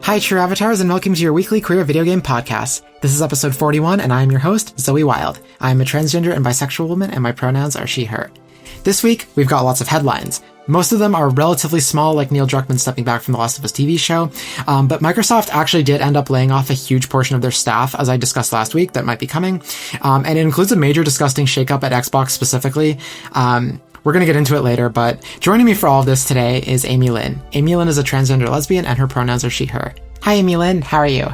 Hi, True Avatars, and welcome to your weekly queer video game podcast. This is episode 41, and I am your host, Zoe Wild. I am a transgender and bisexual woman, and my pronouns are she, her. This week, we've got lots of headlines. Most of them are relatively small, like Neil Druckmann stepping back from the Last of Us TV show, but Microsoft actually did end up laying off a huge portion of their staff, as I discussed last week, that might be coming, and it includes a major disgusting shakeup at Xbox specifically. We're going to get into it later, but joining me for all of this today is Amy-Lynn. Amy-Lynn is a transgender lesbian, and her pronouns are she, her. Hi, Amy-Lynn. How are you?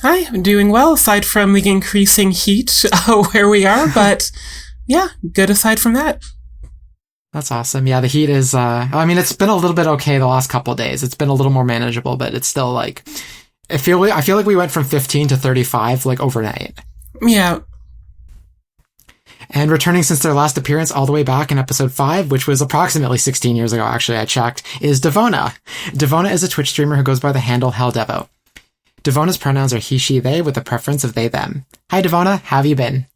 Hi, I'm doing well, aside from the increasing heat where we are, but yeah, good aside from that. That's awesome. Yeah, the heat is, it's been a little bit okay the last couple of days. It's been a little more manageable, but it's still like, I feel like we went from 15 to 35, like, overnight. Yeah. And returning since their last appearance all the way back in episode 5, which was approximately 16 years ago, actually, I checked, is Devona. Devona is a Twitch streamer who goes by the handle Heldevo. Devona's pronouns are he, she, they, with a preference of they, them. Hi, Devona. How have you been?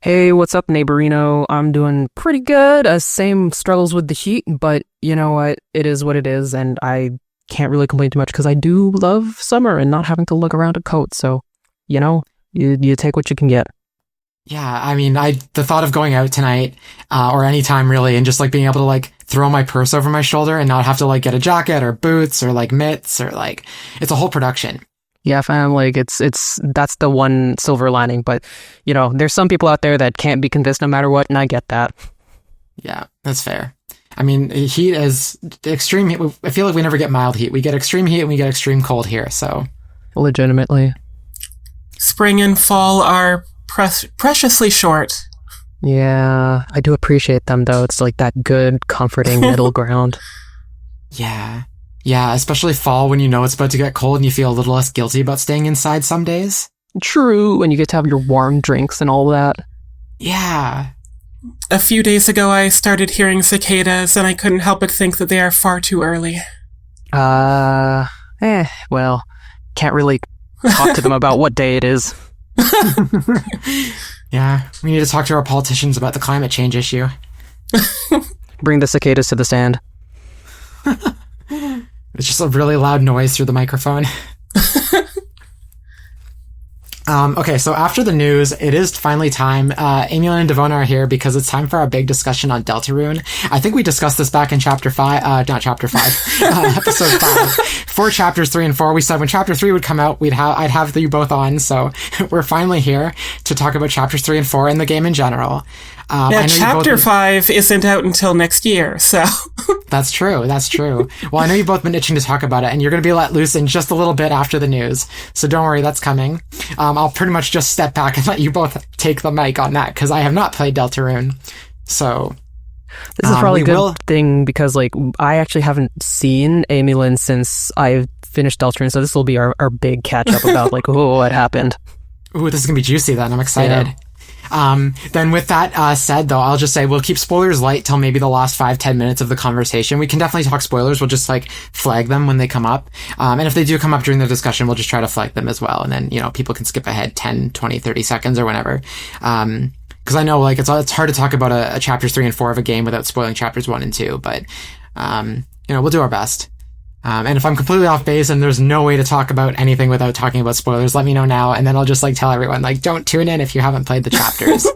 Hey, what's up, neighborino? I'm doing pretty good. Same struggles with the heat, but you know what? It is what it is, and I can't really complain too much because I do love summer and not having to look around a coat, so, you know, you take what you can get. Yeah, I mean, the thought of going out tonight, or any time really, and just like being able to like throw my purse over my shoulder and not have to like get a jacket or boots or like mitts or like, it's a whole production. Yeah, fam, like that's the one silver lining, but you know, there's some people out there that can't be convinced no matter what, and I get that. Yeah, that's fair. I mean, heat is extreme heat. I feel like we never get mild heat. We get extreme heat and we get extreme cold here, so. Legitimately. Spring and fall are preciously short. Yeah, I do appreciate them though. It's like that good, comforting middle ground. Yeah. Yeah, especially fall when you know it's about to get cold and you feel a little less guilty about staying inside some days. True, and you get to have your warm drinks and all that. Yeah. A few days ago, I started hearing cicadas, and I couldn't help but think that they are far too early. Well, can't really talk to them about what day it is. Yeah, we need to talk to our politicians about the climate change issue. Bring the cicadas to the stand. It's just a really loud noise through the microphone. Okay, so after the news, it is finally time. Amy-Lynn and Devona are here because it's time for our big discussion on Deltarune. I think we discussed this back in episode 5. For chapters 3 and 4, we said when chapter 3 would come out, I'd have you both on, so we're finally here to talk about chapters 3 and 4 and the game in general. Chapter 5 isn't out until next year, so... That's true. Well, I know you've both been itching to talk about it, and you're going to be let loose in just a little bit after the news, so don't worry, that's coming. I'll pretty much just step back and let you both take the mic on that, because I have not played Deltarune, so... This is probably a good thing, because, like, I actually haven't seen Amy-Lynn since I finished Deltarune, so this will be our big catch-up about, like, what happened. Ooh, this is going to be juicy then, I'm excited. Yeah. Then with that said, though, I'll just say we'll keep spoilers light till maybe the last 5-10 minutes of the conversation. We can definitely talk spoilers. We'll just like flag them when they come up. And if they do come up during the discussion, we'll just try to flag them as well. And then, you know, people can skip ahead 10, 20, 30 seconds or whenever. Cause I know like it's hard to talk about a chapters 3 and 4 of a game without spoiling chapters 1 and 2, but, you know, we'll do our best. And if I'm completely off base and there's no way to talk about anything without talking about spoilers, let me know now, and then I'll just like tell everyone, like, don't tune in if you haven't played the chapters.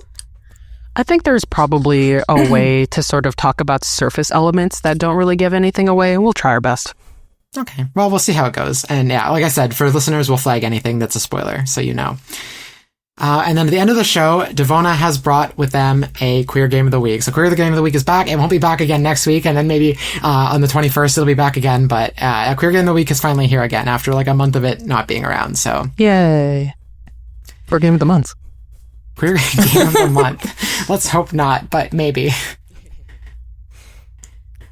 I think there's probably a way to sort of talk about surface elements that don't really give anything away, and we'll try our best. Okay, well, we'll see how it goes. And yeah, like I said, for listeners, we'll flag anything that's a spoiler, so you know. And then at the end of the show, Devona has brought with them a Queer Game of the Week. So Queer Game of the Week is back. It won't be back again next week, and then maybe on the 21st it'll be back again. But Queer Game of the Week is finally here again after like a month of it not being around. So yay! For Game of the Month. Queer Game of the Month. Let's hope not, but maybe.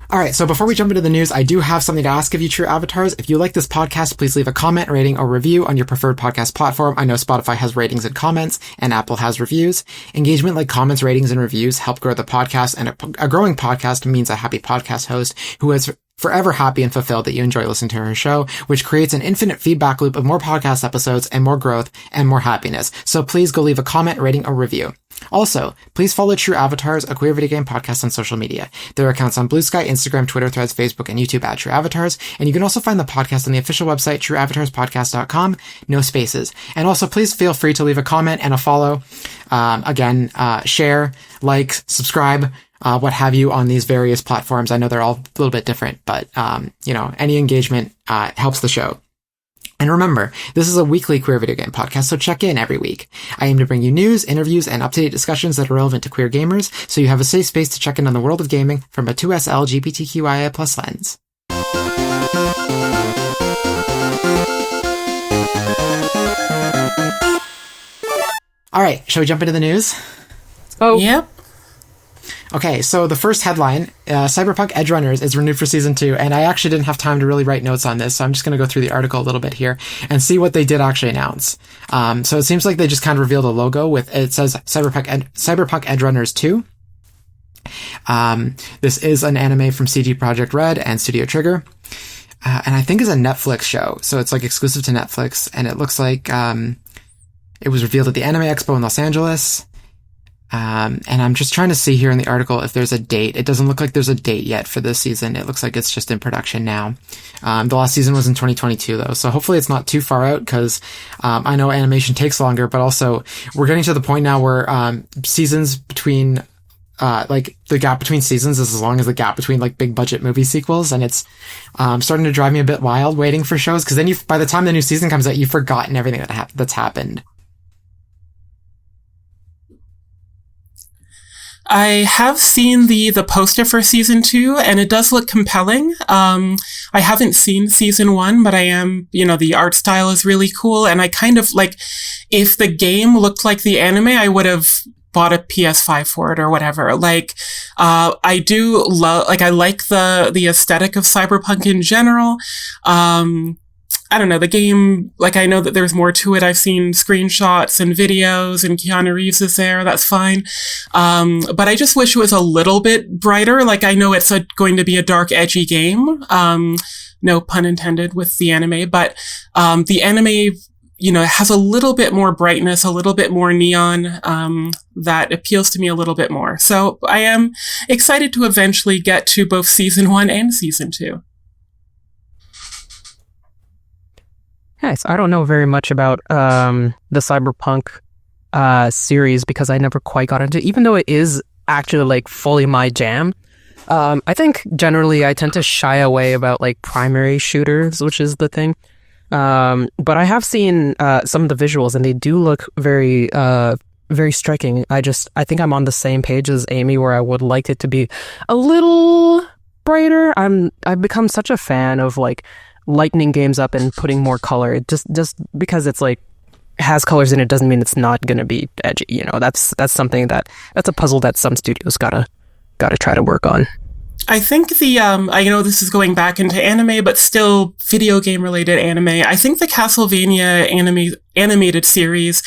All right, so before we jump into the news, I do have something to ask of you, True Avatars. If you like this podcast, please leave a comment, rating, or review on your preferred podcast platform. I know Spotify has ratings and comments, and Apple has reviews. Engagement like comments, ratings, and reviews help grow the podcast, and a growing podcast means a happy podcast host who has forever happy and fulfilled that you enjoy listening to her show, which creates an infinite feedback loop of more podcast episodes and more growth and more happiness. So please go leave a comment, rating, or review. Also, please follow True Avatars, a queer video game podcast, on social media. There are accounts on Blue Sky, Instagram, Twitter, Threads, Facebook, and YouTube at True Avatars. And you can also find the podcast on the official website, trueavatarspodcast.com. No spaces. And also, please feel free to leave a comment and a follow. Share, like, subscribe, what have you on these various platforms. I know they're all a little bit different, but, any engagement helps the show. And remember, this is a weekly queer video game podcast, so check in every week. I aim to bring you news, interviews, and up-to-date discussions that are relevant to queer gamers, so you have a safe space to check in on the world of gaming from a 2S LGBTQIA+ lens. All right, shall we jump into the news? Oh, yep. Okay, so the first headline, Cyberpunk Edgerunners is renewed for Season 2, and I actually didn't have time to really write notes on this, so I'm just going to go through the article a little bit here and see what they did actually announce. So it seems like they just kind of revealed a logo with, it says Cyberpunk Edgerunners 2. This is an anime from CG Projekt Red and Studio Trigger, and I think is a Netflix show, so it's like exclusive to Netflix, and it looks like it was revealed at the Anime Expo in Los Angeles. And I'm just trying to see here in the article if there's a date. It doesn't look like there's a date yet for this season. It looks like it's just in production now. The last season was in 2022 though, so hopefully it's not too far out, because I know animation takes longer, but also we're getting to the point now where seasons between the gap between seasons is as long as the gap between like big budget movie sequels, and it's starting to drive me a bit wild waiting for shows, because then by the time the new season comes out, you've forgotten everything that's happened. I have seen the poster for season 2, and it does look compelling. I haven't seen season 1, but I am, the art style is really cool. And I kind of like, if the game looked like the anime, I would have bought a PS5 for it or whatever. Like, I do love, like, I like the aesthetic of Cyberpunk in general. I don't know, the game, like, I know that there's more to it. I've seen screenshots and videos, and Keanu Reeves is there. That's fine. But I just wish it was a little bit brighter. Like, I know it's going to be a dark, edgy game. No pun intended with the anime, but the anime, has a little bit more brightness, a little bit more neon, that appeals to me a little bit more. So I am excited to eventually get to both season 1 and season 2. Nice. I don't know very much about the Cyberpunk series, because I never quite got into it, even though it is actually like fully my jam. I think generally I tend to shy away about like primary shooters, which is the thing. But I have seen some of the visuals, and they do look very very striking. I think I'm on the same page as Amy, where I would like it to be a little brighter. I've become such a fan of like lightening games up and putting more color. Just because it's like has colors in it doesn't mean it's not going to be edgy. That's something that's a puzzle that some studios gotta try to work on. I think I know this is going back into anime, but still video game related anime. I think the Castlevania animated series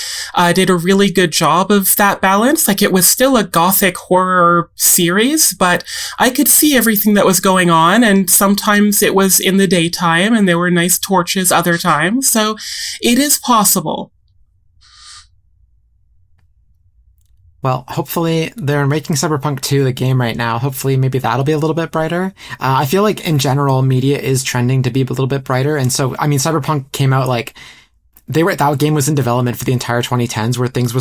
did a really good job of that balance. Like, it was still a gothic horror series, but I could see everything that was going on, and sometimes it was in the daytime and there were nice torches other times. So it is possible. Well, hopefully they're making Cyberpunk 2 the game right now. Hopefully maybe that'll be a little bit brighter. I feel like in general media is trending to be a little bit brighter. And so, I mean, Cyberpunk came out like that game was in development for the entire 2010s, where things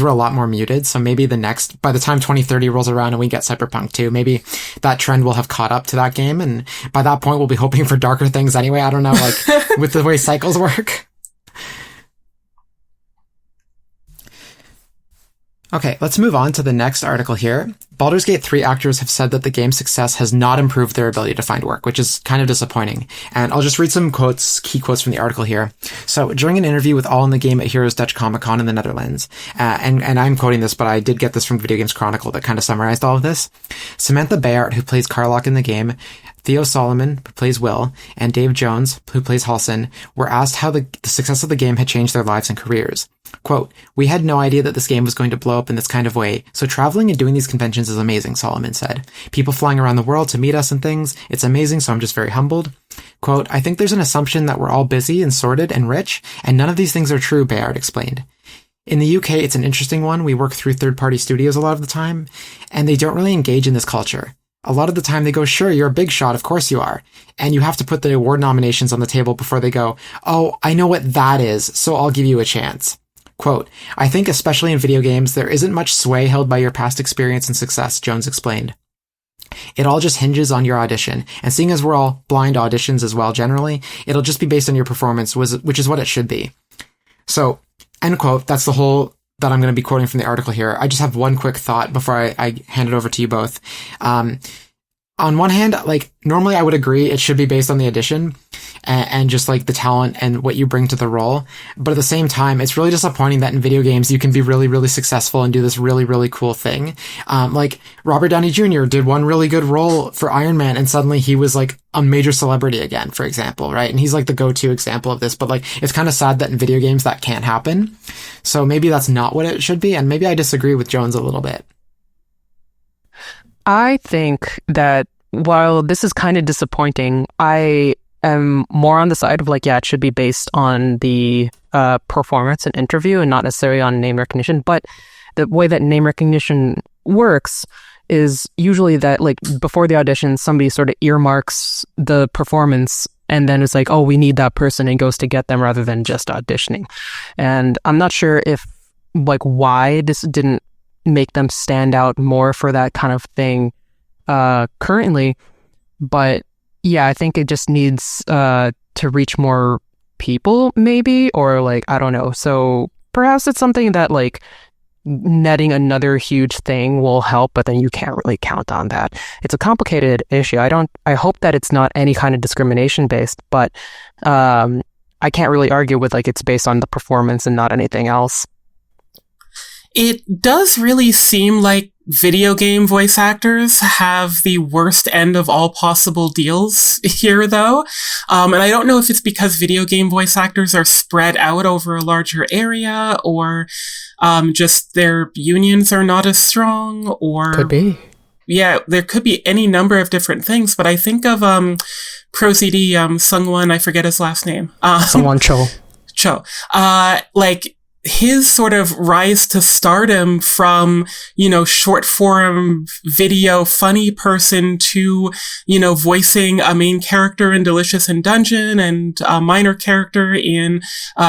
were a lot more muted. So maybe by the time 2030 rolls around and we get Cyberpunk 2, maybe that trend will have caught up to that game. And by that point we'll be hoping for darker things anyway. I don't know, like with the way cycles work. Okay, let's move on to the next article here. Baldur's Gate 3 actors have said that the game's success has not improved their ability to find work, which is kind of disappointing. And I'll just read some key quotes from the article here. So, during an interview with All in the Game at Heroes Dutch Comic Con in the Netherlands, and I'm quoting this, but I did get this from Video Games Chronicle that kind of summarized all of this. Samantha Bayard, who plays Carlock in the game, Theo Solomon, who plays Will, and Dave Jones, who plays Halson, were asked how the success of the game had changed their lives and careers. Quote, "We had no idea that this game was going to blow up in this kind of way, so traveling and doing these conventions is amazing," Solomon said. "People flying around the world to meet us and things, it's amazing, so I'm just very humbled." Quote, "I think there's an assumption that we're all busy and sorted and rich, and none of these things are true," Bayard explained. In the UK, it's an interesting one. We work through third-party studios a lot of the time, and they don't really engage in this culture. A lot of the time they go, "Sure, you're a big shot, of course you are." And you have to put the award nominations on the table before they go, "Oh, I know what that is, so I'll give you a chance." Quote, "I think especially in video games, there isn't much sway held by your past experience and success," Jones explained. "It all just hinges on your audition, and seeing as we're all blind auditions as well generally, it'll just be based on your performance, which is what it should be." So, end quote. That's the whole that I'm going to be quoting from the article here. I just have one quick thought before I hand it over to you both. On one hand, like, normally I would agree it should be based on the audition and just like the talent and what you bring to the role. But at the same time, it's really disappointing that in video games you can be really, really successful and do this really, really cool thing. Like Robert Downey Jr. did one really good role for Iron Man and suddenly he was like a major celebrity again, for example, right? And he's like the go-to example of this, but like, it's kind of sad that in video games that can't happen. So maybe that's not what it should be. And maybe I disagree with Jones a little bit. I think that while this is kind of disappointing, I am more on the side of like, yeah, it should be based on the performance and interview and not necessarily on name recognition. But the way that name recognition works is usually that like before the audition, somebody sort of earmarks the performance and then it's like, oh, we need that person and goes to get them rather than just auditioning. And I'm not sure if like why this didn't make them stand out more for that kind of thing currently, but yeah, I think it just needs to reach more people maybe, or like, I don't know. So perhaps it's something that like netting another huge thing will help, but then you can't really count on that. It's a complicated issue. I hope that it's not any kind of discrimination based, but I can't really argue with like it's based on the performance and not anything else. It does really seem like video game voice actors have the worst end of all possible deals here, though. And I don't know if it's because video game voice actors are spread out over a larger area or just their unions are not as strong, or... Could be. Yeah, there could be any number of different things, but I think of ProZD Sungwon, I forget his last name. Sungwon Cho. Like, his sort of rise to stardom from, short form video funny person to, voicing a main character in Delicious in Dungeon and a minor character in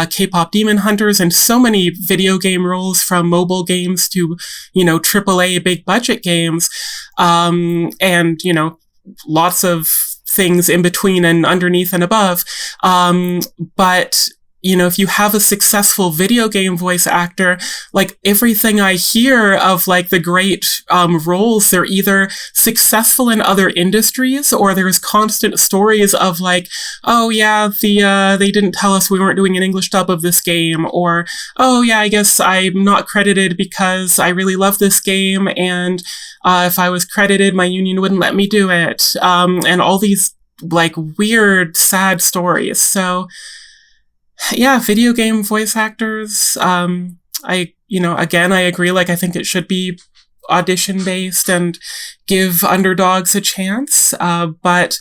K-pop Demon Hunters, and so many video game roles from mobile games to, AAA big budget games. And, lots of things in between and underneath and above. But if you have a successful video game voice actor, like everything I hear of like the great roles, they're either successful in other industries or there's constant stories of like, oh yeah, they didn't tell us we weren't doing an English dub of this game, or oh yeah, I guess I'm not credited because I really love this game and if I was credited, my union wouldn't let me do it, and all these like weird, sad stories. So yeah, video game voice actors, I agree, like, I think it should be audition-based and give underdogs a chance, but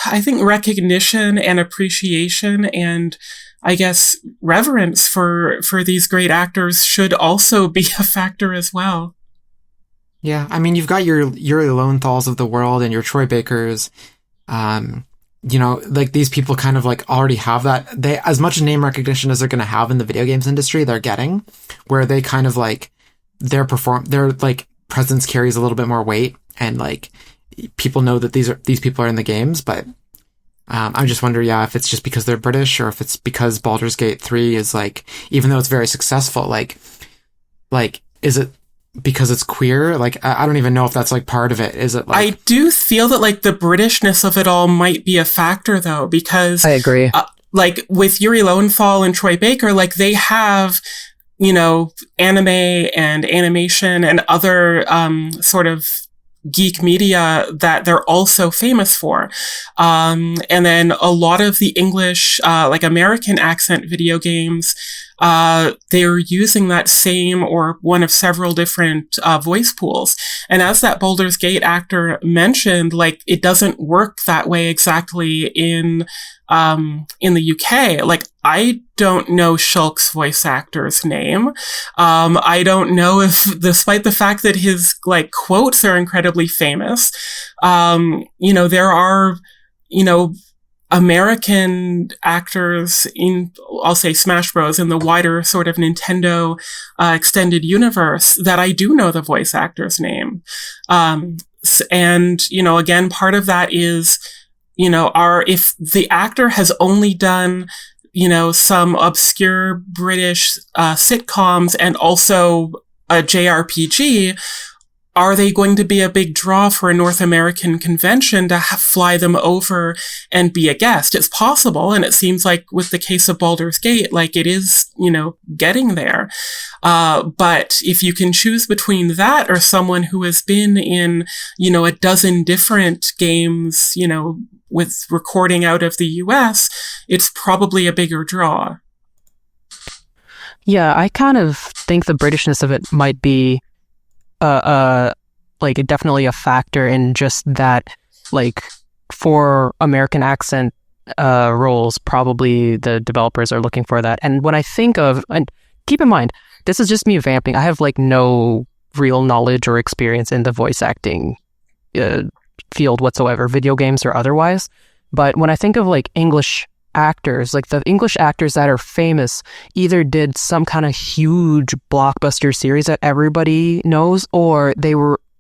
I think recognition and appreciation and, I guess, reverence for these great actors should also be a factor as well. Yeah, I mean, you've got your Yuri Lowenthals of the world and your Troy Bakers, like these people kind of like already have that. They, as much name recognition as they're going to have in the video games industry, they're getting, where they kind of like their like presence carries a little bit more weight, and like people know that these people are in the games. But I just wonder, if it's just because they're British, or if it's because Baldur's Gate 3 is like, even though it's very successful, like is it because it's queer? Like, I don't even know if that's like part of it. Is it like... I do feel that like the Britishness of it all might be a factor though, because... I agree. Like with Yuri Lowenthal and Troy Baker, like they have, anime and animation and other sort of geek media that they're also famous for. And then a lot of the English, like American accent video games, they're using that same or one of several different voice pools. And as that Baldur's Gate actor mentioned, like, it doesn't work that way exactly in the UK. Like, I don't know Shulk's voice actor's name. I don't know if, despite the fact that his, like, quotes are incredibly famous, there are, American actors in, I'll say Smash Bros, in the wider sort of Nintendo extended universe that I do know the voice actor's name. And, again, part of that is, if the actor has only done, some obscure British sitcoms and also a JRPG, are they going to be a big draw for a North American convention to fly them over and be a guest? It's possible, and it seems like with the case of Baldur's Gate, like, it is, getting there. But if you can choose between that or someone who has been in, a dozen different games, with recording out of the US, it's probably a bigger draw. Yeah, I kind of think the Britishness of it might be definitely a factor in just that, like, for American accent roles, probably the developers are looking for that. And when I think of, and keep in mind, this is just me vamping. I have, like, no real knowledge or experience in the voice acting field whatsoever, video games or otherwise. But when I think of, like, English actors, like, the English actors that are famous either did some kind of huge blockbuster series that everybody knows, or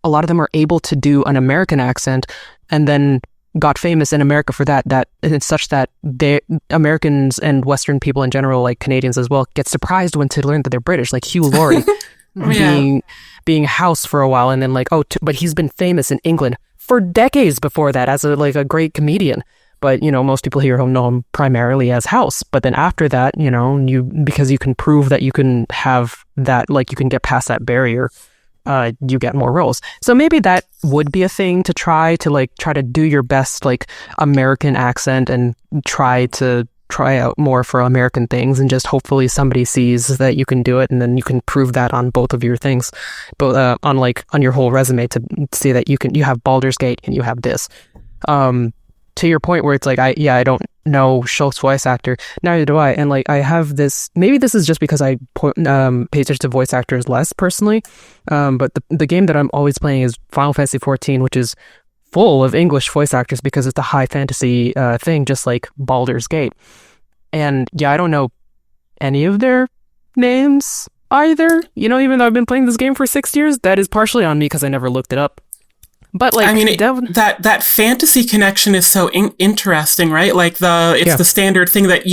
a lot of them are able to do an American accent and then got famous in America for that it's such that Americans and Western people in general, like Canadians as well, get surprised when to learn that they're British, like Hugh Laurie being House for a while, and then, like, but he's been famous in England for decades before that as a great comedian. But, most people here know him primarily as House. But then after that, because you can prove that you can have that, like, you can get past that barrier, you get more roles. So maybe that would be a thing to try to do your best, like, American accent and try out more for American things, and just hopefully somebody sees that you can do it, and then you can prove that on both of your things, both on your whole resume, to see that you have Baldur's Gate and you have this. To your point where it's like, I don't know Shulk's voice actor, neither do I, and, like, I have this, maybe this is just because I pay attention to voice actors less personally, but the game that I'm always playing is Final Fantasy XIV, which is full of English voice actors because it's a high fantasy thing, just like Baldur's Gate. And yeah, I don't know any of their names either, even though I've been playing this game for 6 years. That is partially on me because I never looked it up. But, like, I mean, that fantasy connection is so interesting, right? Like, it's the standard thing that,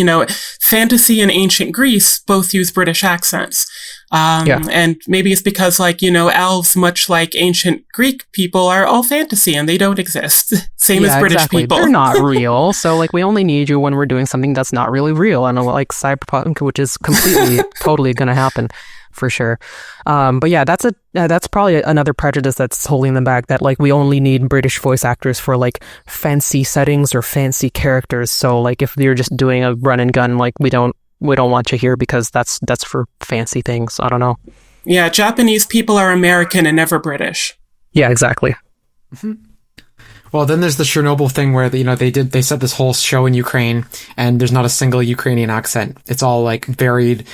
fantasy and ancient Greece both use British accents. And maybe it's because, like, elves, much like ancient Greek people, are all fantasy and they don't exist. Same as British people. They're not real. So, like, we only need you when we're doing something that's not really real. And, like, Cyberpunk, which is completely, totally going to happen. For sure. But yeah, that's probably another prejudice that's holding them back, that, like, we only need British voice actors for, like, fancy settings or fancy characters. So, like, if you're just doing a run and gun, like, we don't want you here because that's for fancy things. I don't know. Yeah, Japanese people are American and never British. Yeah, exactly. Mm-hmm. Well, then there's the Chernobyl thing where, they set this whole show in Ukraine and there's not a single Ukrainian accent. It's all, like, varied,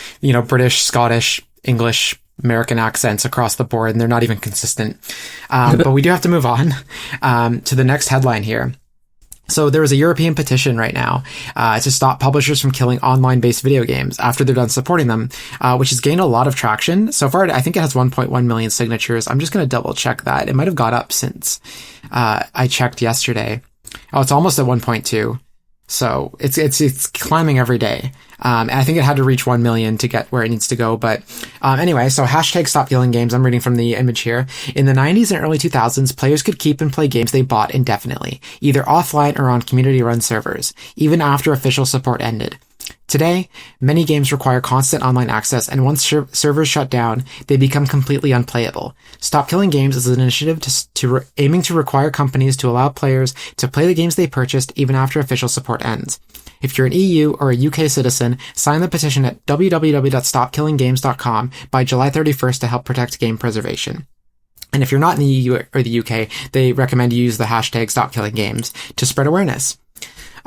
British, Scottish, English, American accents across the board, and they're not even consistent. But we do have to move on to the next headline here. So there is a European petition right now to stop publishers from killing online-based video games after they're done supporting them, which has gained a lot of traction. So far, I think it has 1.1 million signatures. I'm just going to double check that. It might have got up since I checked yesterday. Oh, it's almost at 1.2. So it's climbing every day. And I think it had to reach 1 million to get where it needs to go. But anyway, so hashtag stop killing games. I'm reading from the image here. In the 90s and early 2000s, players could keep and play games they bought indefinitely, either offline or on community-run servers, even after official support ended. Today, many games require constant online access, and once servers shut down, they become completely unplayable. Stop Killing Games is an initiative aiming to require companies to allow players to play the games they purchased even after official support ends. If you're an EU or a UK citizen, sign the petition at www.stopkillinggames.com by July 31st to help protect game preservation. And if you're not in the EU or the UK, they recommend you use the hashtag #StopKillingGames to spread awareness.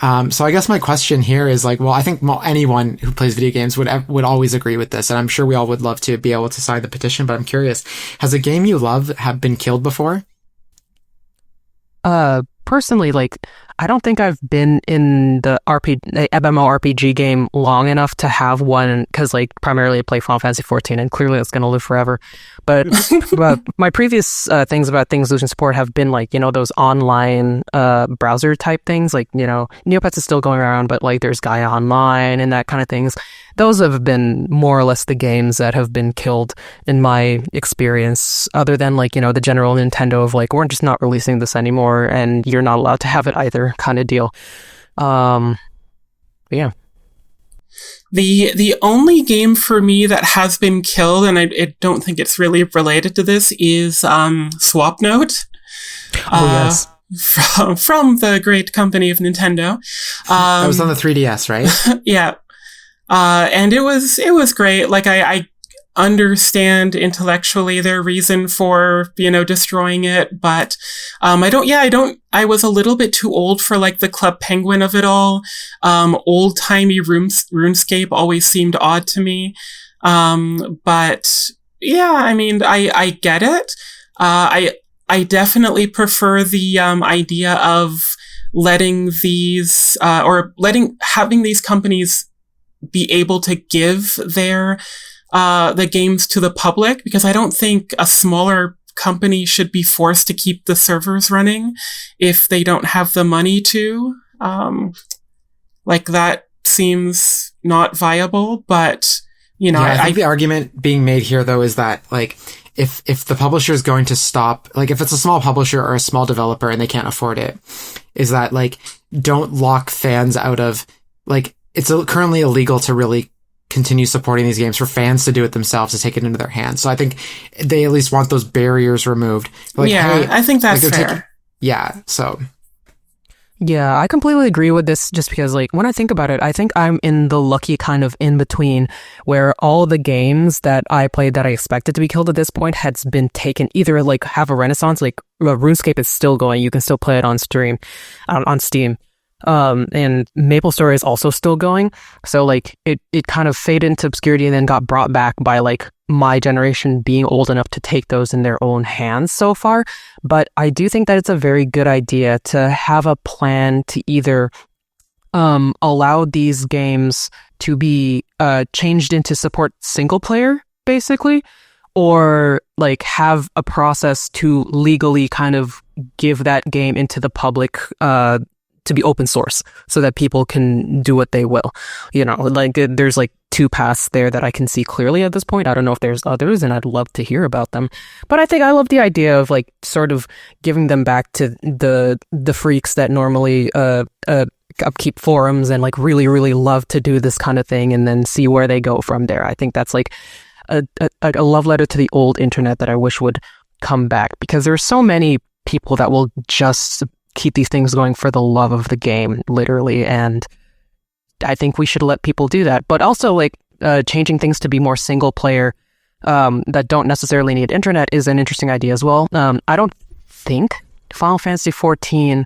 So I guess my question here is like, well, I think anyone who plays video games would always agree with this, and I'm sure we all would love to be able to sign the petition, but I'm curious, has a game you love have been killed before? Personally, like, I don't think I've been in the MMORPG game long enough to have one, because, like, primarily I play Final Fantasy 14, and clearly it's going to live forever. But my previous things about things losing support have been, like, you know, those online browser type things, like, you know, Neopets is still going around, but, like, there's Gaia Online and that kind of things. Those have been more or less the games that have been killed in my experience, other than, like, you know, the general Nintendo of, like, we're just not releasing this anymore, and you're not allowed to have it either kind of deal. Yeah. The only game for me that has been killed, and I don't think it's really related to this, is Swap Note. Yes. From the great company of Nintendo. That was on the 3DS, right? Yeah. And it was great. Like, I understand intellectually their reason for, you know, destroying it, but I was a little bit too old for, like, the Club Penguin of it all. Old-timey RuneScape always seemed odd to me. But yeah, I mean, I get it. I definitely prefer the idea of having these companies be able to give the games to the public, because I don't think a smaller company should be forced to keep the servers running if they don't have the money to. Like, that seems not viable, but, you know, yeah, I think the argument being made here, though, is that, like, if the publisher is going to stop, like, if it's a small publisher or a small developer and they can't afford it, is that, like, don't lock fans out of, like, it's currently illegal to really continue supporting these games for fans to do it themselves, to take it into their hands. So I think they at least want those barriers removed. Like, yeah, hey, I think that's like, fair. So. Yeah, I completely agree with this, just because, like, when I think about it, I think I'm in the lucky kind of in-between where all the games that I played that I expected to be killed at this point has been taken, either, like, have a renaissance, like, RuneScape is still going, you can still play it on Steam. And MapleStory is also still going. So, like, it kind of faded into obscurity and then got brought back by, like, my generation being old enough to take those in their own hands so far. But I do think that it's a very good idea to have a plan to either allow these games to be changed into support single player, basically, or, like, have a process to legally kind of give that game into the public to be open source so that people can do what they will. You know, like, there's, like, two paths there that I can see clearly at this point. I don't know if there's others, and I'd love to hear about them. But I think I love the idea of, like, sort of giving them back to the freaks that normally upkeep forums and, like, really, really love to do this kind of thing, and then see where they go from there. I think that's, like, a love letter to the old internet that I wish would come back, because there are so many people that will just keep these things going for the love of the game, literally, and I think we should let people do that. But also, like, changing things to be more single player that don't necessarily need internet is an interesting idea as well. I don't think Final Fantasy 14,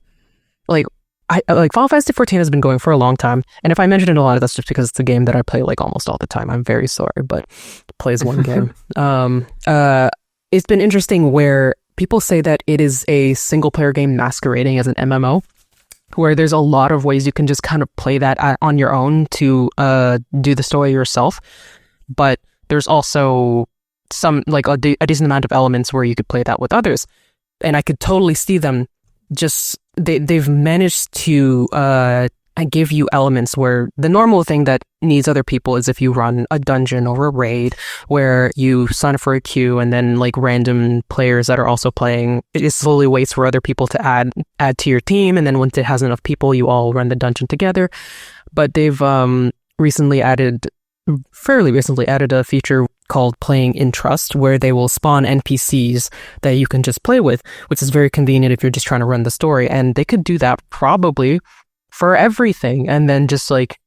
Final Fantasy 14 has been going for a long time, and if I mention it a lot, that's just because it's a game that I play, like, almost all the time. I'm very sorry, but it plays one game. It's been interesting where people say that it is a single-player game masquerading as an MMO, where there's a lot of ways you can just kind of play that on your own to do the story yourself. But there's also some, like, a decent amount of elements where you could play that with others. And I could totally see them just... They've managed to give you elements where the normal thing that needs other people is if you run a dungeon or a raid where you sign up for a queue, and then, like, random players that are also playing, it slowly waits for other people to add to your team, and then once it has enough people, you all run the dungeon together. But they've fairly recently added a feature called playing in trust, where they will spawn NPCs that you can just play with, which is very convenient if you're just trying to run the story. And they could do that probably for everything, and then just like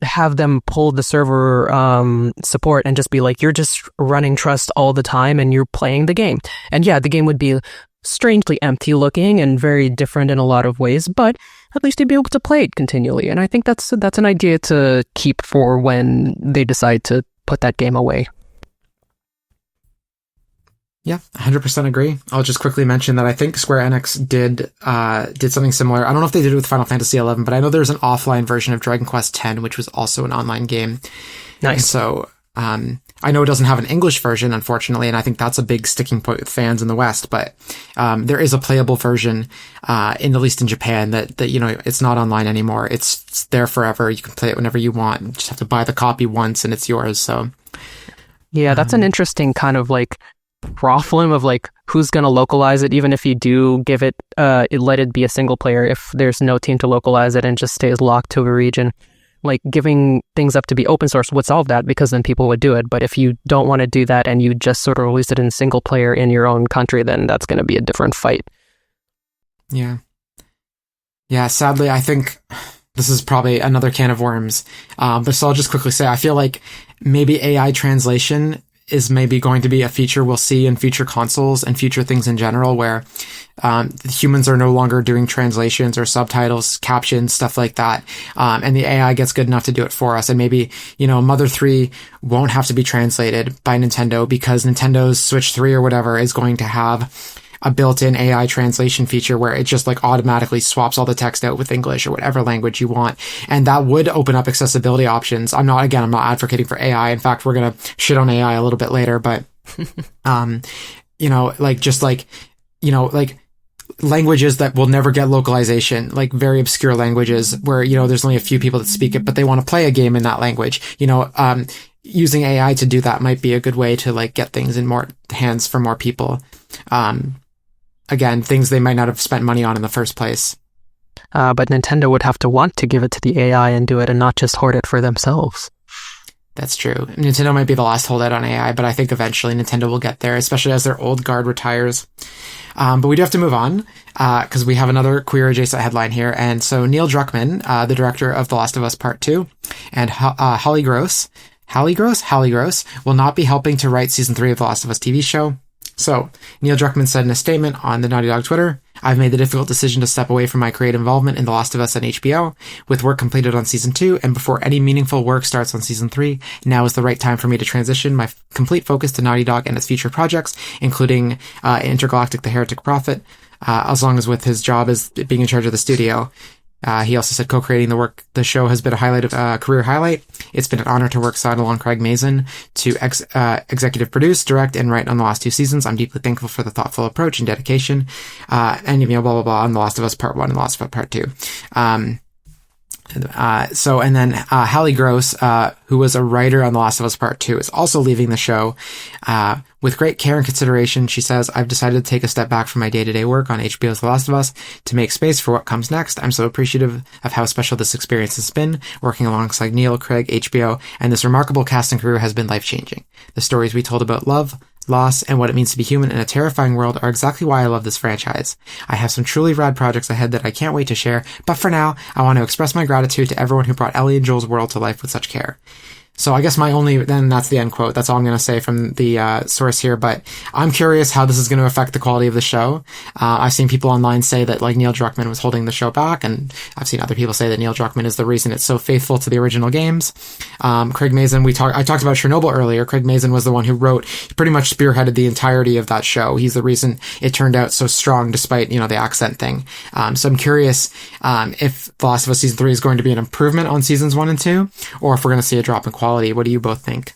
have them pull the server support and just be like, you're just running trust all the time and you're playing the game. And yeah, the game would be strangely empty looking and very different in a lot of ways, but at least you'd be able to play it continually. And I think that's an idea to keep for when they decide to put that game away. Yeah, 100% agree. I'll just quickly mention that I think Square Enix did something similar. I don't know if they did it with Final Fantasy XI, but I know there's an offline version of Dragon Quest X, which was also an online game. Nice. And so I know it doesn't have an English version, unfortunately, and I think that's a big sticking point with fans in the West. But there is a playable version, at least in Japan, that it's not online anymore. It's there forever. You can play it whenever you want. You just have to buy the copy once, and it's yours. So yeah, that's an interesting kind of like problem of like who's going to localize it, even if you do give it let it be a single player, if there's no team to localize it and just stays locked to a region. Like giving things up to be open source would solve that, because then people would do it. But if you don't want to do that and you just sort of release it in single player in your own country, then that's going to be a different fight. Yeah, sadly I think this is probably another can of worms, but so I'll just quickly say I feel like maybe AI translation is maybe going to be a feature we'll see in future consoles and future things in general, where humans are no longer doing translations or subtitles, captions, stuff like that. And the AI gets good enough to do it for us. And maybe, Mother 3 won't have to be translated by Nintendo, because Nintendo's Switch 3 or whatever is going to have a built-in AI translation feature where it just like automatically swaps all the text out with English or whatever language you want. And that would open up accessibility options. I'm not advocating for AI. In fact, we're going to shit on AI a little bit later, but, languages that will never get localization, like very obscure languages where, there's only a few people that speak it, but they want to play a game in that language. Using AI to do that might be a good way to like get things in more hands for more people. Again, things they might not have spent money on in the first place. But Nintendo would have to want to give it to the AI and do it, and not just hoard it for themselves. That's true. Nintendo might be the last holdout on AI, but I think eventually Nintendo will get there, especially as their old guard retires. But we do have to move on, because we have another queer adjacent headline here. And so Neil Druckmann, the director of The Last of Us Part 2, and Holly Gross will not be helping to write season 3 of The Last of Us TV show. So, Neil Druckmann said in a statement on the Naughty Dog Twitter, "I've made the difficult decision to step away from my creative involvement in The Last of Us on HBO. With work completed on season 2, and before any meaningful work starts on season 3, now is the right time for me to transition my complete focus to Naughty Dog and its future projects, including Intergalactic: The Heretic Prophet, as long as with his job as being in charge of the studio." He also said co-creating the show has been a career highlight. It's been an honor to work side along Craig Mazin to executive produce, direct, and write on the last 2 seasons. I'm deeply thankful for the thoughtful approach and dedication. And blah, blah, blah, on The Last of Us Part 1 and The Last of Us Part 2. And then Hallie Gross, who was a writer on The Last of Us Part 2, is also leaving the show. With great care and consideration, she says, "I've decided to take a step back from my day-to-day work on HBO's The Last of Us to make space for what comes next. I'm so appreciative of how special this experience has been. Working alongside Neil, Craig, HBO, and this remarkable cast and crew has been life-changing. The stories we told about love, loss, and what it means to be human in a terrifying world are exactly why I love this franchise. I have some truly rad projects ahead that I can't wait to share, but for now, I want to express my gratitude to everyone who brought Ellie and Joel's world to life with such care." So I guess then that's the end quote. That's all I'm going to say from the source here, but I'm curious how this is going to affect the quality of the show. I've seen people online say that like Neil Druckmann was holding the show back, and I've seen other people say that Neil Druckmann is the reason it's so faithful to the original games. Craig Mazin, I talked about Chernobyl earlier. Craig Mazin was the one who pretty much spearheaded the entirety of that show. He's the reason it turned out so strong despite, the accent thing. So I'm curious if The Last of Us Season 3 is going to be an improvement on Seasons 1 and 2, or if we're going to see a drop in quality. What do you both think?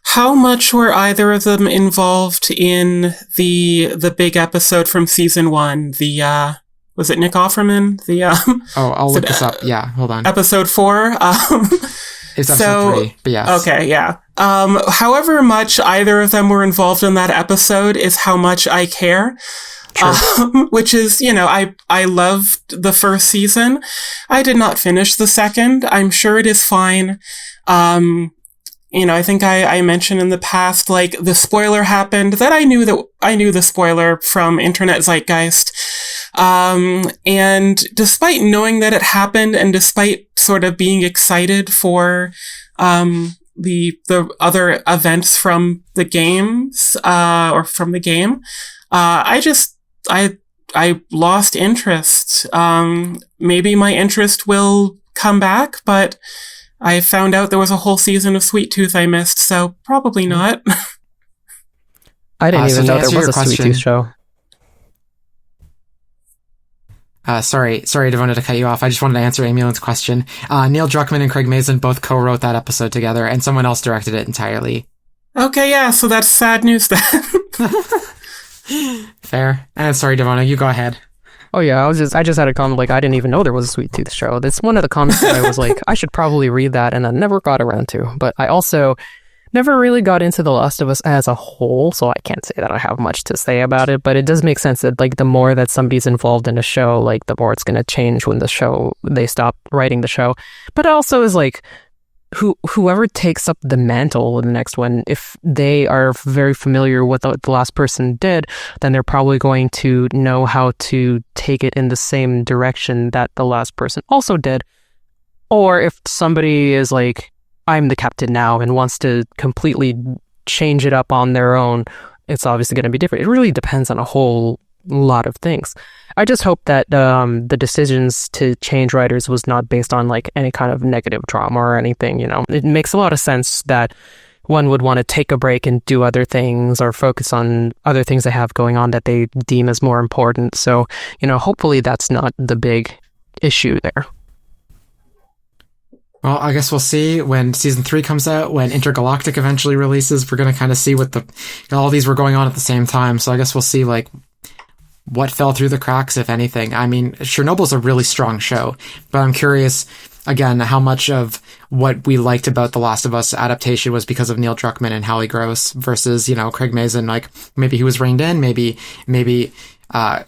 How much were either of them involved in the big episode from season 1? Was it Nick Offerman? I'll look this up. Yeah, hold on. Episode 4. It's episode 3, but yes. Okay, yeah. However much either of them were involved in that episode is how much I care. which is, I loved the first season. I did not finish the second. I'm sure it is fine. I think I mentioned in the past, like, the spoiler happened that I knew the spoiler from Internet Zeitgeist. And despite knowing that it happened and despite sort of being excited for, the other events from the games, or from the game, I lost interest. Maybe my interest will come back, but I found out there was a whole season of Sweet Tooth I missed, so probably not. I didn't even know there was a Sweet Tooth show. Sorry, Devona, to cut you off. I just wanted to answer Amy-Lynn's question. Neil Druckmann and Craig Mazin both co-wrote that episode together, and someone else directed it entirely. Okay, yeah, so that's sad news then. Fair. And sorry, Devona, you go ahead. Oh yeah, I just had a comment, like, I didn't even know there was a Sweet Tooth show. That's one of the comments that I was like, I should probably read that, and I never got around to. But I also never really got into The Last of Us as a whole, so I can't say that I have much to say about it, but it does make sense that, like, the more that somebody's involved in a show, like, the more it's going to change when they stop writing the show. But it also is, like, whoever takes up the mantle in the next one, if they are very familiar with what the last person did, then they're probably going to know how to take it in the same direction that the last person also did. Or if somebody is like, I'm the captain now, and wants to completely change it up on their own, it's obviously going to be different. It really depends on a whole lot of things. I just hope that the decisions to change writers was not based on, like, any kind of negative drama or anything. It makes a lot of sense that one would want to take a break and do other things or focus on other things they have going on that they deem as more important. So, hopefully that's not the big issue there. Well, I guess we'll see when season 3 comes out, when Intergalactic eventually releases. We're going to kind of see what all these were going on at the same time. So I guess we'll see, like, what fell through the cracks, if anything. I mean, Chernobyl's a really strong show, but I'm curious, again, how much of what we liked about The Last of Us adaptation was because of Neil Druckmann and Hallie Gross versus, Craig Mazin. Like, maybe he was reined in, maybe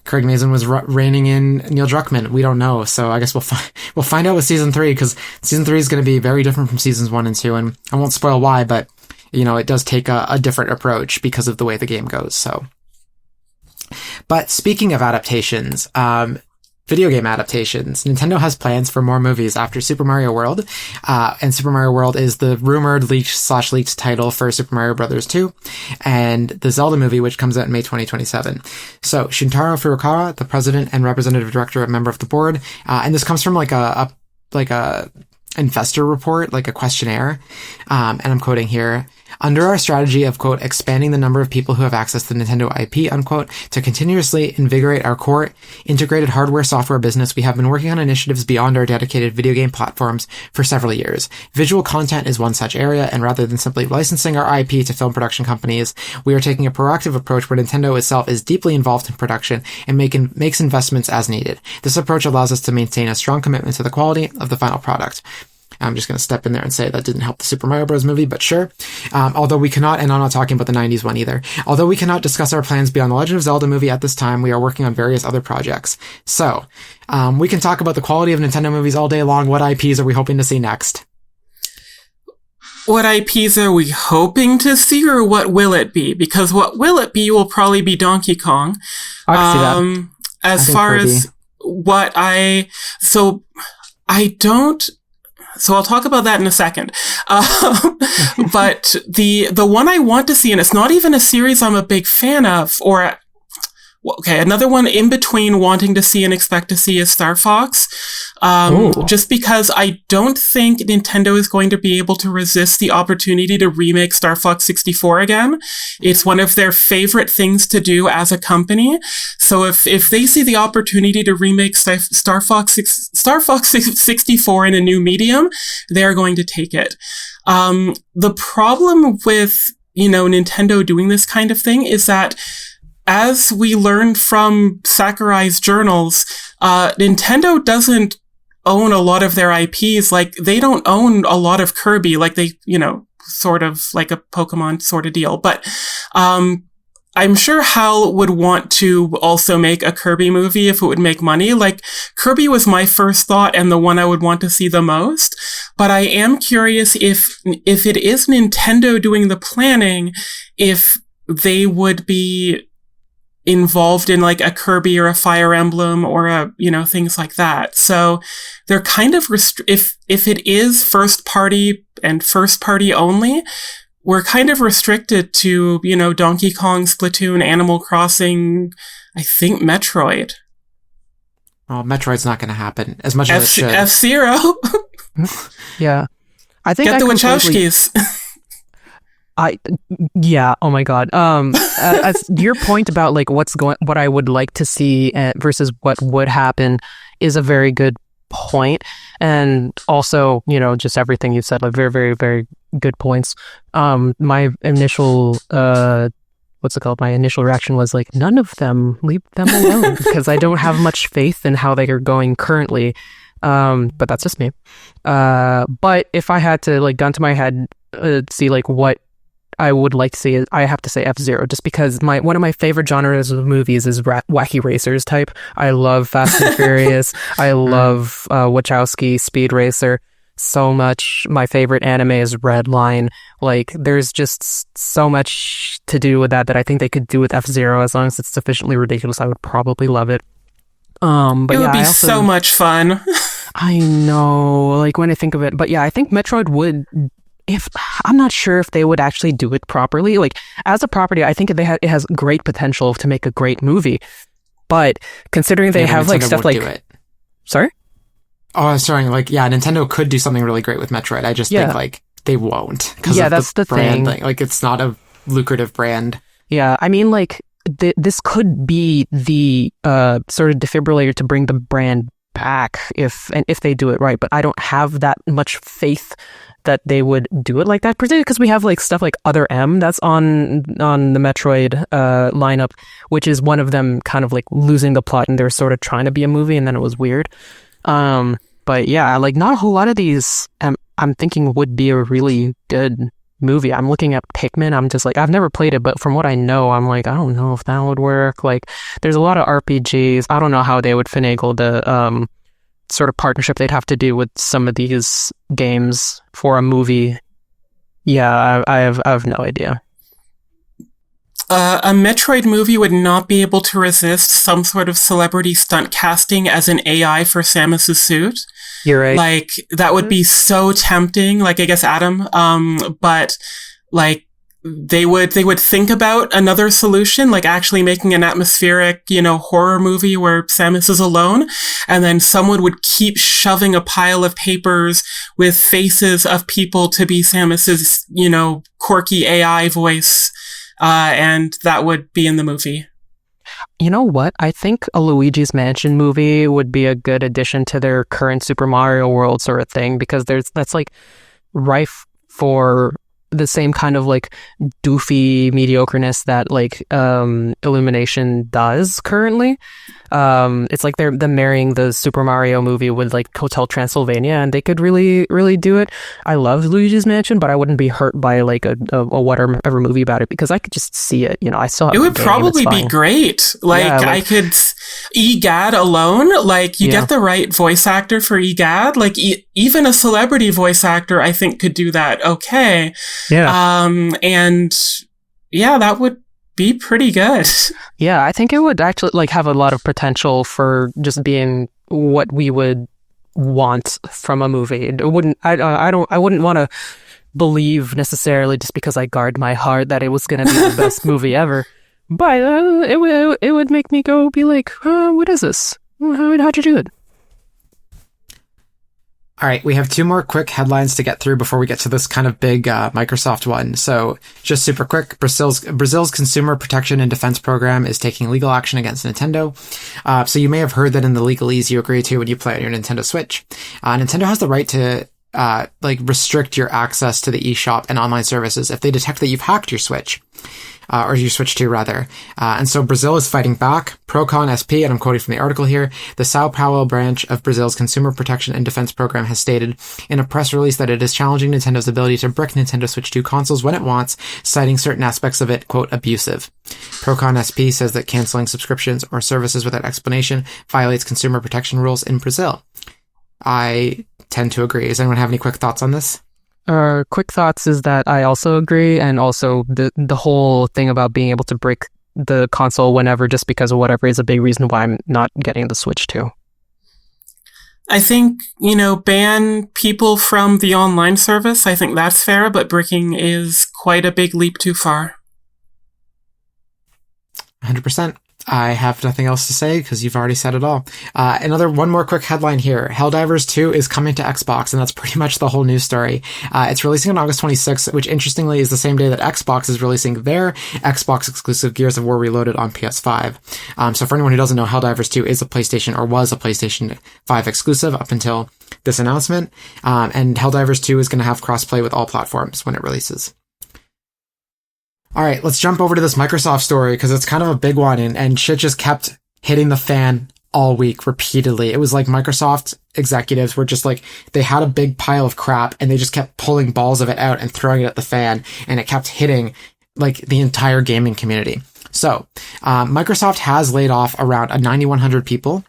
Craig Mazin was reining in Neil Druckmann. We don't know. So I guess we'll find out with season 3, because season 3 is going to be very different from seasons 1 and 2, and I won't spoil why, but, it does take a different approach because of the way the game goes, so. But speaking of adaptations, video game adaptations, Nintendo has plans for more movies after Super Mario World, and Super Mario World is the rumored leaked title for Super Mario Bros. 2, and the Zelda movie, which comes out in May 2027. So Shintaro Furukawa, the president and representative director, a member of the board, and this comes from like a investor report, like a questionnaire, and I'm quoting here. Under our strategy of, quote, expanding the number of people who have access to Nintendo IP, unquote, to continuously invigorate our core integrated hardware-software business, we have been working on initiatives beyond our dedicated video game platforms for several years. Visual content is one such area, and rather than simply licensing our IP to film production companies, we are taking a proactive approach where Nintendo itself is deeply involved in production and makes investments as needed. This approach allows us to maintain a strong commitment to the quality of the final product. I'm just going to step in there and say that didn't help the Super Mario Bros. Movie, but sure. Although we cannot, and I'm not talking about the 90s one either, although we cannot discuss our plans beyond the Legend of Zelda movie at this time, we are working on various other projects. So, we can talk about the quality of Nintendo movies all day long. What IPs are we hoping to see next? What IPs are we hoping to see, or what will it be? Because what will it be will probably be Donkey Kong. I can see that. As far as what So I'll talk about that in a second. But the one I want to see, and it's not even a series I'm a big fan of, another one in between wanting to see and expect to see is Star Fox. Just because I don't think Nintendo is going to be able to resist the opportunity to remake Star Fox 64 again. It's one of their favorite things to do as a company. So if they see the opportunity to remake Star Fox 64 in a new medium, they are going to take it. The problem with, Nintendo doing this kind of thing is that, as we learned from Sakurai's journals, Nintendo doesn't own a lot of their IPs. Like, they don't own a lot of Kirby, like they, sort of like a Pokemon sort of deal. But, I'm sure Hal would want to also make a Kirby movie if it would make money. Like, Kirby was my first thought and the one I would want to see the most. But I am curious if it is Nintendo doing the planning, if they would be involved in like a Kirby or a Fire Emblem or things like that. So they're kind of, if it is first party and first party only, we're kind of restricted to, Donkey Kong, Splatoon, Animal Crossing, I think Metroid. Oh, Metroid's not going to happen as much as it should. F-Zero. Yeah. I think Get the Wachowskis. Yeah. Oh my God. As your point about like what I would like to see versus what would happen is a very good point. And also, just everything you said, like very, very, very good points. My initial, my initial reaction was like, none of them, leave them alone, because I don't have much faith in how they are going currently. But that's just me. But if I had to like gun to my head, see like what I would like to see, I have to say F-Zero, just because one of my favorite genres of movies is wacky racers type. I love Fast and Furious. I love Wachowski Speed Racer so much. My favorite anime is Redline. Like, there's just so much to do with that I think they could do with F-Zero. As long as it's sufficiently ridiculous, I would probably love it. But it would be so much fun. I know, like when I think of it, but yeah, I think Metroid would. I'm not sure if they would actually do it properly. Like, as a property, I think it has great potential to make a great movie. But considering they have like stuff like, sorry. Oh, I was sorry. Like, yeah, Nintendo could do something really great with Metroid. I just think like they won't. Yeah, that's the brand thing. Like, it's not a lucrative brand. Yeah, I mean, like this could be the sort of defibrillator to bring the brand back if they do it right. But I don't have that much faith that they would do it like that, particularly because we have like stuff like Other M that's on the Metroid lineup, which is one of them kind of like losing the plot and they're sort of trying to be a movie, and then it was weird. But yeah, like not a whole lot of these I'm thinking would be a really good movie. I'm looking at Pikmin. I'm just like, I've never played it, but from what I know, I'm like, I don't know if that would work. Like, there's a lot of RPGs. I don't know how they would finagle the sort of partnership they'd have to do with some of these games for a movie. Yeah, I have no idea. A Metroid movie would not be able to resist some sort of celebrity stunt casting as an AI for Samus's suit. You're right. Like, that would be so tempting. Like, I guess Adam. But like, they would think about another solution, like actually making an atmospheric, horror movie where Samus is alone, and then someone would keep shoving a pile of papers with faces of people to be Samus's, quirky AI voice, and that would be in the movie. You know what? I think a Luigi's Mansion movie would be a good addition to their current Super Mario World sort of thing, because that's like rife for the same kind of like doofy mediocreness that like Illumination does currently. It's like they're marrying the Super Mario movie with like Hotel Transylvania, and they could really, really do it. I love Luigi's Mansion, but I wouldn't be hurt by like a whatever movie about it, because I could just see it. I still have it would probably be great. Like, yeah, I could EGAD alone. Like, you get the right voice actor for EGAD. Like, even a celebrity voice actor, I think, could do that. Okay. Yeah. And yeah, that would be pretty good. Yeah, I think it would actually like have a lot of potential for just being what we would want from a movie. It wouldn't. I wouldn't want to believe necessarily just because I guard my heart that it was going to be the best movie ever. But it would make me go be like, what is this? How'd you do it? All right, we have two more quick headlines to get through before we get to this kind of big Microsoft one. So just super quick, Brazil's Consumer Protection and Defense Program is taking legal action against Nintendo. So you may have heard that in the legalese you agree to when you play on your Nintendo Switch. Nintendo has the right to restrict your access to the eShop and online services if they detect that you've hacked your Switch. or your Switch 2 rather. And so Brazil is fighting back. Procon SP, and I'm quoting from the article here, the Sao Paulo branch of Brazil's Consumer Protection and Defense Program has stated in a press release that it is challenging Nintendo's ability to brick Nintendo Switch 2 consoles when it wants, citing certain aspects of it, quote, abusive. Procon SP says that canceling subscriptions or services without explanation violates consumer protection rules in Brazil. I tend to agree. Does anyone have any quick thoughts on this? Quick thoughts is that I also agree, and also the whole thing about being able to break the console whenever just because of whatever is a big reason why I'm not getting the Switch 2. I think, ban people from the online service. I think that's fair, but bricking is quite a big leap too far. 100%. I have nothing else to say because you've already said it all. One more quick headline here. Helldivers 2 is coming to Xbox, and that's pretty much the whole news story. It's releasing on August 26th, which interestingly is the same day that Xbox is releasing their Xbox exclusive Gears of War Reloaded on PS5. So for anyone who doesn't know, Helldivers 2 is a PlayStation, or was a PlayStation 5 exclusive up until this announcement. And Helldivers 2 is going to have crossplay with all platforms when it releases. All right, let's jump over to this Microsoft story because it's kind of a big one, and shit just kept hitting the fan all week repeatedly. It was like Microsoft executives were just like, they had a big pile of crap and they just kept pulling balls of it out and throwing it at the fan, and it kept hitting like the entire gaming community. So, Microsoft has laid off around 9,100 people,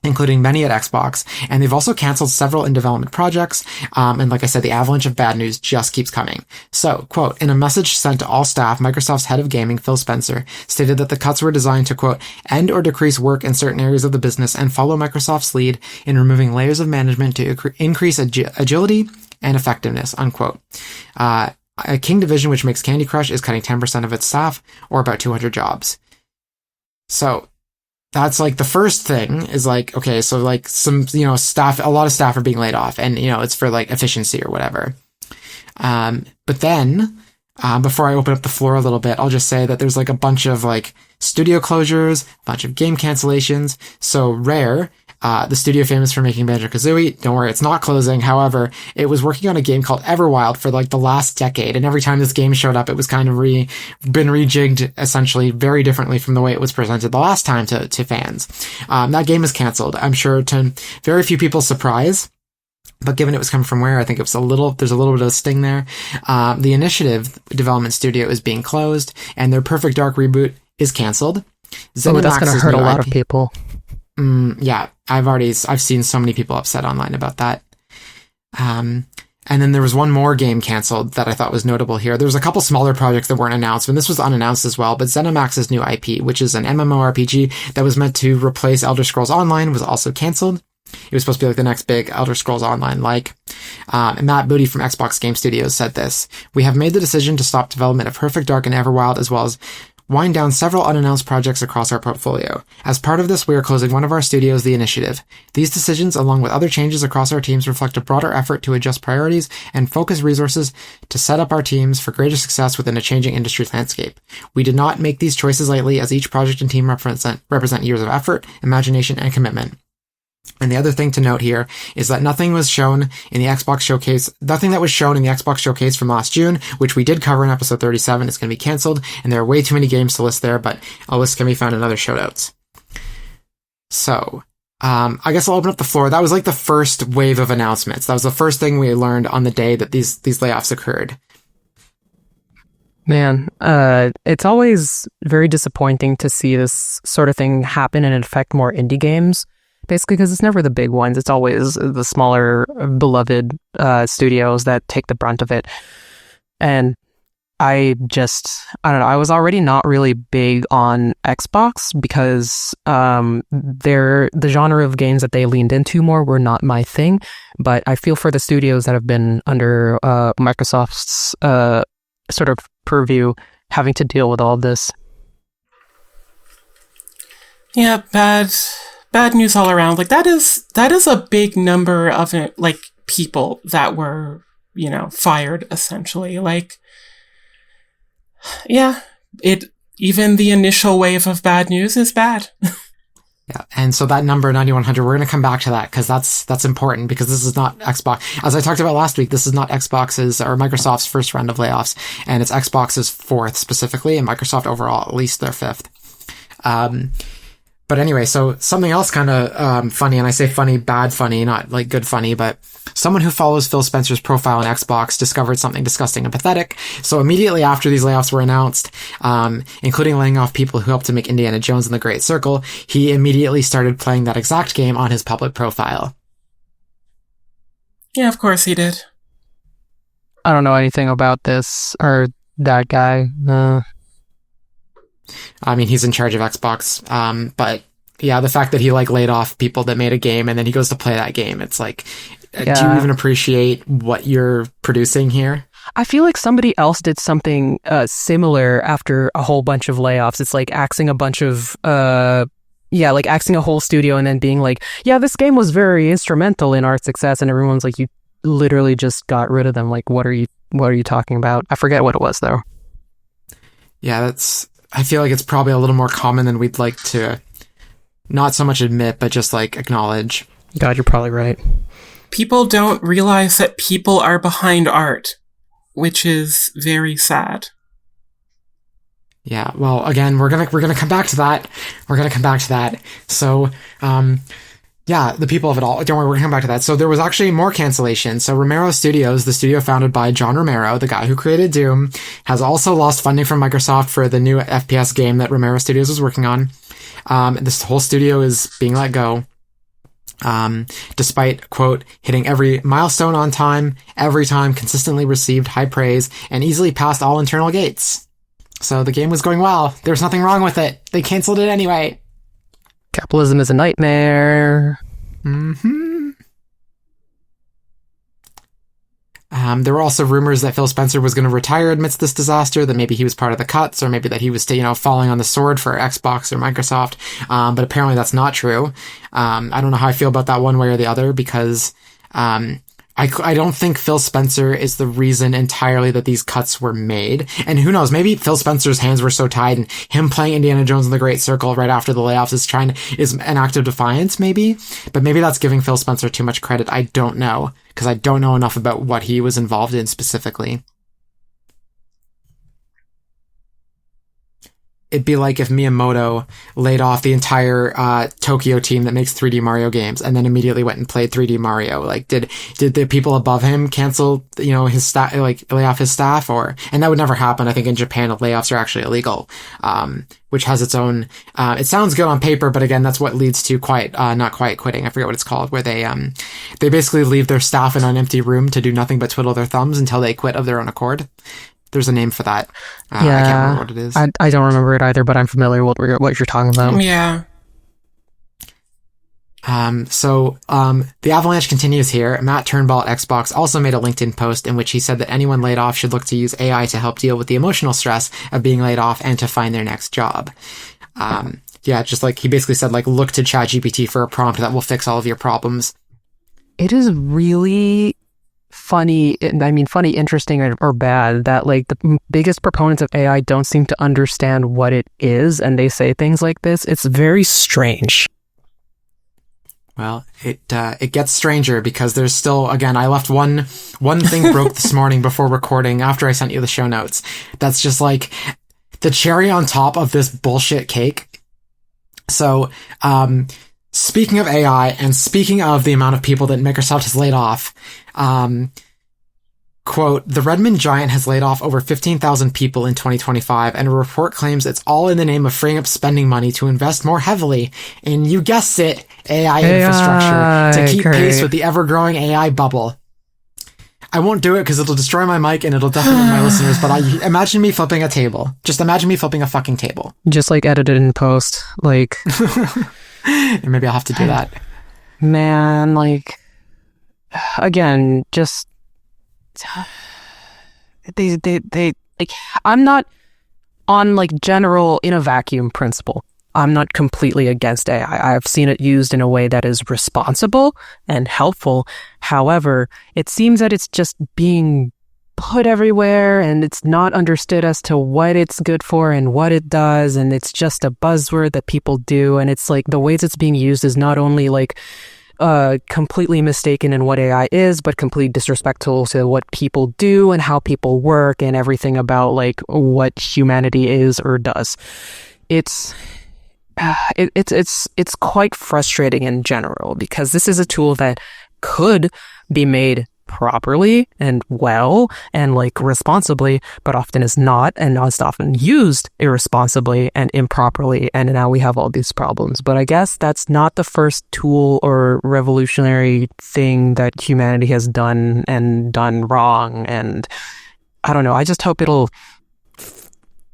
including many at Xbox, and they've also canceled several in development projects, and like I said, the avalanche of bad news just keeps coming. So, quote, in a message sent to all staff, Microsoft's head of gaming, Phil Spencer, stated that the cuts were designed to, quote, end or decrease work in certain areas of the business and follow Microsoft's lead in removing layers of management to increase agility and effectiveness, unquote. A King division, which makes Candy Crush, is cutting 10% of its staff, or about 200 jobs. So, that's like the first thing is like, okay, so like some, staff, a lot of staff are being laid off, and, it's for like efficiency or whatever. But then, before I open up the floor a little bit, I'll just say that there's like a bunch of like studio closures, a bunch of game cancellations. So Rare, the studio famous for making Banjo-Kazooie, don't worry, it's not closing. However, it was working on a game called Everwild for like the last decade, and every time this game showed up, it was kind of been rejigged essentially very differently from the way it was presented the last time to fans. That game is canceled. I'm sure to very few people's surprise, but given it was coming from Rare, I think there's a little bit of a sting there. The Initiative development studio is being closed, and their Perfect Dark reboot is canceled. That's going to hurt a lot of people. Yeah, I've seen so many people upset online about that. And then there was one more game canceled that I thought was notable here. There was a couple smaller projects that weren't announced, and this was unannounced as well, but ZeniMax's new IP, which is an MMORPG that was meant to replace Elder Scrolls Online, was also canceled. It was supposed to be like the next big Elder Scrolls Online and Matt Booty from Xbox Game Studios said this: we have made the decision to stop development of Perfect Dark and Everwild, as well as wind down several unannounced projects across our portfolio. As part of this, we are closing one of our studios, The Initiative. These decisions, along with other changes across our teams, reflect a broader effort to adjust priorities and focus resources to set up our teams for greater success within a changing industry landscape. We did not make these choices lightly, as each project and team represent years of effort, imagination, and commitment. And the other thing to note here is that nothing that was shown in the Xbox Showcase from last June, which we did cover in episode 37, is going to be canceled, and there are way too many games to list there, but a list can be found in other shoutouts. So, I guess I'll open up the floor. That was like the first wave of announcements. That was the first thing we learned on the day that these layoffs occurred. Man, it's always very disappointing to see this sort of thing happen and affect more indie games. Basically, because it's never the big ones. It's always the smaller, beloved studios that take the brunt of it. And I don't know, I was already not really big on Xbox because the genre of games that they leaned into more were not my thing. But I feel for the studios that have been under Microsoft's sort of purview having to deal with all of this. Yeah, bad news all around. Like that is a big number of like people that were, fired essentially. Like, yeah, even the initial wave of bad news is bad. Yeah, And so that number 9100, we're going to come back to that because that's important, because this is not Xbox. As I talked about last week, this is not Xbox's or Microsoft's first round of layoffs, and it's Xbox's fourth specifically, and Microsoft overall, at least their fifth. But anyway, so something else kind of funny, and I say funny, bad funny, not like good funny, but someone who follows Phil Spencer's profile on Xbox discovered something disgusting and pathetic. So immediately after these layoffs were announced, including laying off people who helped to make Indiana Jones and the Great Circle, he immediately started playing that exact game on his public profile. Yeah, of course he did. I don't know anything about this or that guy. I mean, he's in charge of Xbox, but yeah, the fact that he like laid off people that made a game and then he goes to play that game, it's like, do you even appreciate what you're producing here? I feel like somebody else did something similar after a whole bunch of layoffs. It's like axing a bunch of, like axing a whole studio and then being like, yeah, this game was very instrumental in our success, and everyone's like, you literally just got rid of them. Like, what are you talking about? I forget what it was though. Yeah, I feel like it's probably a little more common than we'd like to not so much admit, but just like acknowledge. God, you're probably right. People don't realize that people are behind art, which is very sad. Yeah, well, again, we're gonna come back to that. So, yeah, the people of it all. Don't worry, we're gonna come back to that. So there was actually more cancellation. So Romero Studios, the studio founded by John Romero, the guy who created Doom, has also lost funding from Microsoft for the new FPS game that Romero Studios was working on. This whole studio is being let go. Despite, quote, hitting every milestone on time, every time consistently received high praise, and easily passed all internal gates. So the game was going well. There's nothing wrong with it. They canceled it anyway. Capitalism is a nightmare. Mm-hmm. There were also rumors that Phil Spencer was going to retire amidst this disaster, that maybe he was part of the cuts, or maybe that he was, falling on the sword for Xbox or Microsoft. But apparently that's not true. I don't know how I feel about that one way or the other, because I don't think Phil Spencer is the reason entirely that these cuts were made. And who knows, maybe Phil Spencer's hands were so tied, and him playing Indiana Jones and the Great Circle right after the layoffs is an act of defiance, maybe. But maybe that's giving Phil Spencer too much credit. I don't know, because I don't know enough about what he was involved in specifically. It'd be like if Miyamoto laid off the entire Tokyo team that makes 3D Mario games and then immediately went and played 3D Mario. Like, did the people above him cancel, his staff, like lay off his staff? And that would never happen. I think in Japan, layoffs are actually illegal, which has its own, it sounds good on paper, but again, that's what leads to not quiet quitting. I forget what it's called, where they basically leave their staff in an empty room to do nothing but twiddle their thumbs until they quit of their own accord. There's a name for that. I can't remember what it is. I don't remember it either, but I'm familiar with what you're talking about. Yeah. So the avalanche continues here. Matt Turnbull at Xbox also made a LinkedIn post in which he said that anyone laid off should look to use AI to help deal with the emotional stress of being laid off and to find their next job. Just like he basically said, like, look to ChatGPT for a prompt that will fix all of your problems. It is really funny, interesting or bad, that like the biggest proponents of AI don't seem to understand what it is, and they say things like this. It's very strange. Well, it gets stranger because there's still, again, I left one thing broke this morning before recording after I sent you the show notes. That's just like the cherry on top of this bullshit cake. So, speaking of AI and speaking of the amount of people that Microsoft has laid off, quote, the Redmond Giant has laid off over 15,000 people in 2025, and a report claims it's all in the name of freeing up spending money to invest more heavily in, you guessed it, AI infrastructure to keep pace with the ever-growing AI bubble. I won't do it because it'll destroy my mic and it'll definitely my listeners, but imagine me flipping a table. Just imagine me flipping a fucking table. Just like edit it in post, like... And maybe I'll have to do that. Man, like, again, just they like, I'm not on like general in a vacuum principle. I'm not completely against AI. I've seen it used in a way that is responsible and helpful. However, it seems that it's just being put everywhere and it's not understood as to what it's good for and what it does, and it's just a buzzword that people do, and it's like the ways it's being used is not only like completely mistaken in what AI is, but completely disrespectful to what people do and how people work and everything about like what humanity is or does. It's quite frustrating in general, because this is a tool that could be made properly and well and like responsibly, but often is not, and is often used irresponsibly and improperly, and now we have all these problems. But I guess that's not the first tool or revolutionary thing that humanity has done and done wrong, and I don't know, I just hope it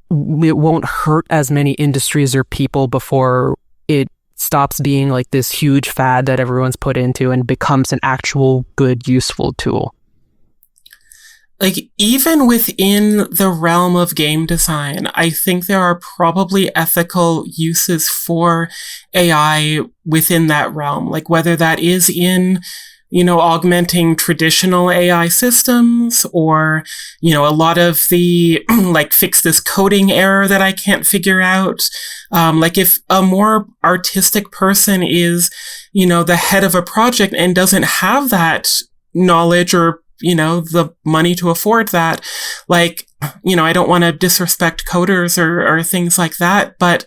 won't hurt as many industries or people before it stops being like this huge fad that everyone's put into and becomes an actual good, useful tool. Like, even within the realm of game design, I think there are probably ethical uses for AI within that realm. Like, whether that is in, augmenting traditional AI systems, or, a lot of the, like, fix this coding error that I can't figure out. Like, if a more artistic person is, the head of a project and doesn't have that knowledge or, the money to afford that, like, I don't want to disrespect coders or things like that, but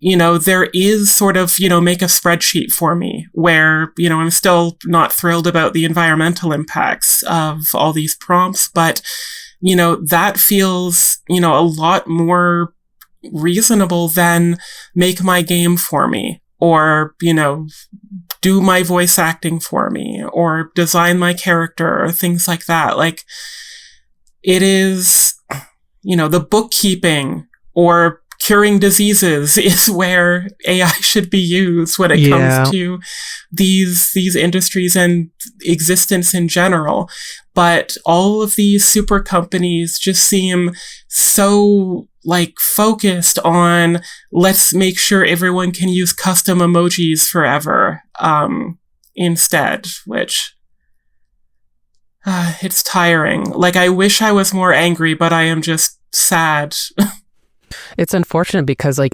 there is sort of, make a spreadsheet for me where, I'm still not thrilled about the environmental impacts of all these prompts, but, that feels, a lot more reasonable than make my game for me, or, do my voice acting for me, or design my character, or things like that. Like, it is, the bookkeeping or curing diseases is where AI should be used when it comes to these industries and existence in general. But all of these super companies just seem so like focused on, let's make sure everyone can use custom emojis forever, instead, which it's tiring. Like, I wish I was more angry, but I am just sad. It's unfortunate because, like,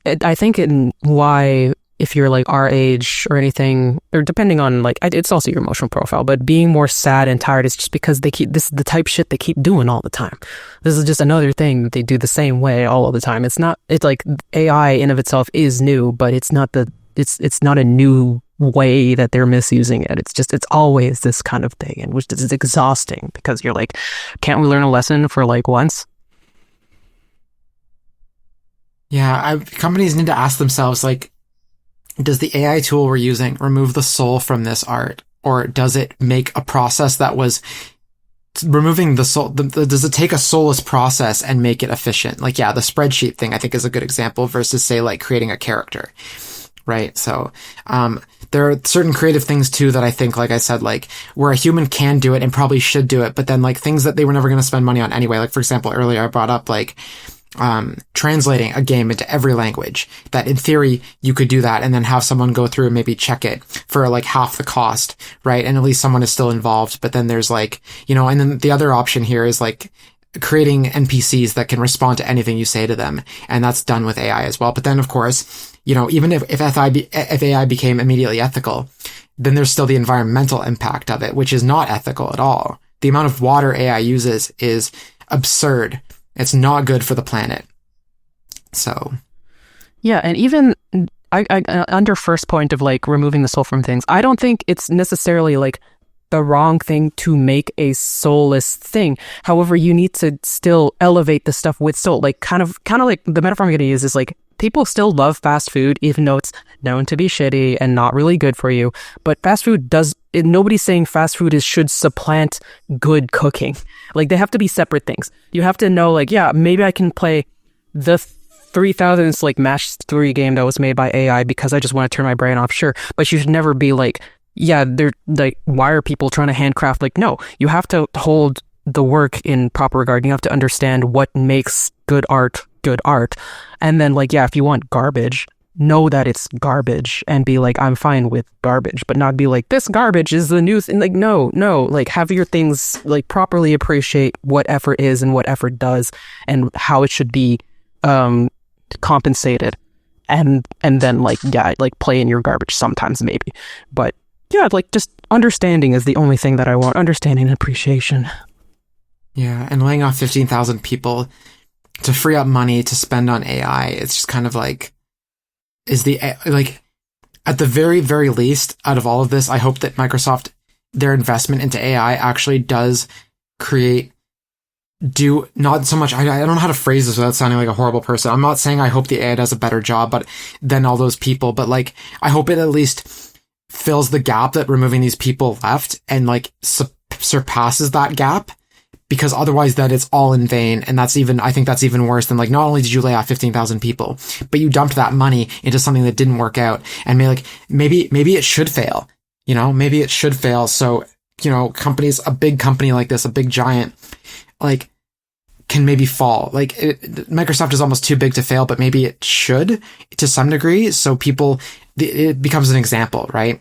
I think why, if you're like our age or anything, or depending on like, it's also your emotional profile, but being more sad and tired is just because this is the type shit they keep doing all the time. This is just another thing that they do the same way all of the time. It's like AI in of itself is new, but it's not a new way that they're misusing it. It's always this kind of thing, and which is exhausting because you're like, can't we learn a lesson for like once? Yeah, companies need to ask themselves, like, does the AI tool we're using remove the soul from this art? Or does it make a process that was removing the soul? Does it take a soulless process and make it efficient? Like, yeah, the spreadsheet thing I think is a good example versus, say, like creating a character, right? So, there are certain creative things too that I think, like I said, like where a human can do it and probably should do it, but then like things that they were never going to spend money on anyway. Like, for example, earlier I brought up like, translating a game into every language, that in theory you could do that and then have someone go through and maybe check it for like half the cost, right? And at least someone is still involved. But then there's like, and then the other option here is like creating NPCs that can respond to anything you say to them. And that's done with AI as well. But then of course, even if AI became immediately ethical, then there's still the environmental impact of it, which is not ethical at all. The amount of water AI uses is absurd. It's not good for the planet. So, yeah, and even I under first point of like removing the soul from things, I don't think it's necessarily like the wrong thing to make a soulless thing. However, you need to still elevate the stuff with soul. Like kind of like the metaphor I'm going to use is like people still love fast food, even though it's known to be shitty and not really good for you. But fast food nobody's saying fast food should supplant good cooking. Like, they have to be separate things. You have to know, like, yeah, maybe I can play the 3000th like Match 3 game that was made by AI because I just want to turn my brain off, sure. But you should never be like, yeah, they're like, why are people trying to handcraft? Like, no, you have to hold the work in proper regard. You have to understand what makes good art. And then, like, yeah, if you want garbage, know that it's garbage and be like, I'm fine with garbage, but not be like, this garbage is the new thing. Like, no, like have your things, like properly appreciate what effort is and what effort does and how it should be compensated. And then like, yeah, like play in your garbage sometimes maybe. But yeah, like just understanding is the only thing that I want. Understanding and appreciation. Yeah, and laying off 15,000 people to free up money to spend on AI, it's just kind of like, at the very, very least, out of all of this, I hope that Microsoft, their investment into AI actually does not so much, I don't know how to phrase this without sounding like a horrible person. I'm not saying I hope the AI does a better job than all those people, but like, I hope it at least fills the gap that removing these people left and like surpasses that gap. Because otherwise that it's all in vain. And I think that's even worse than like, not only did you lay off 15,000 people, but you dumped that money into something that didn't work out. And maybe it should fail, maybe it should fail. So, a big company like this, a big giant, like can maybe fall. Like Microsoft is almost too big to fail, but maybe it should to some degree. So it becomes an example, right?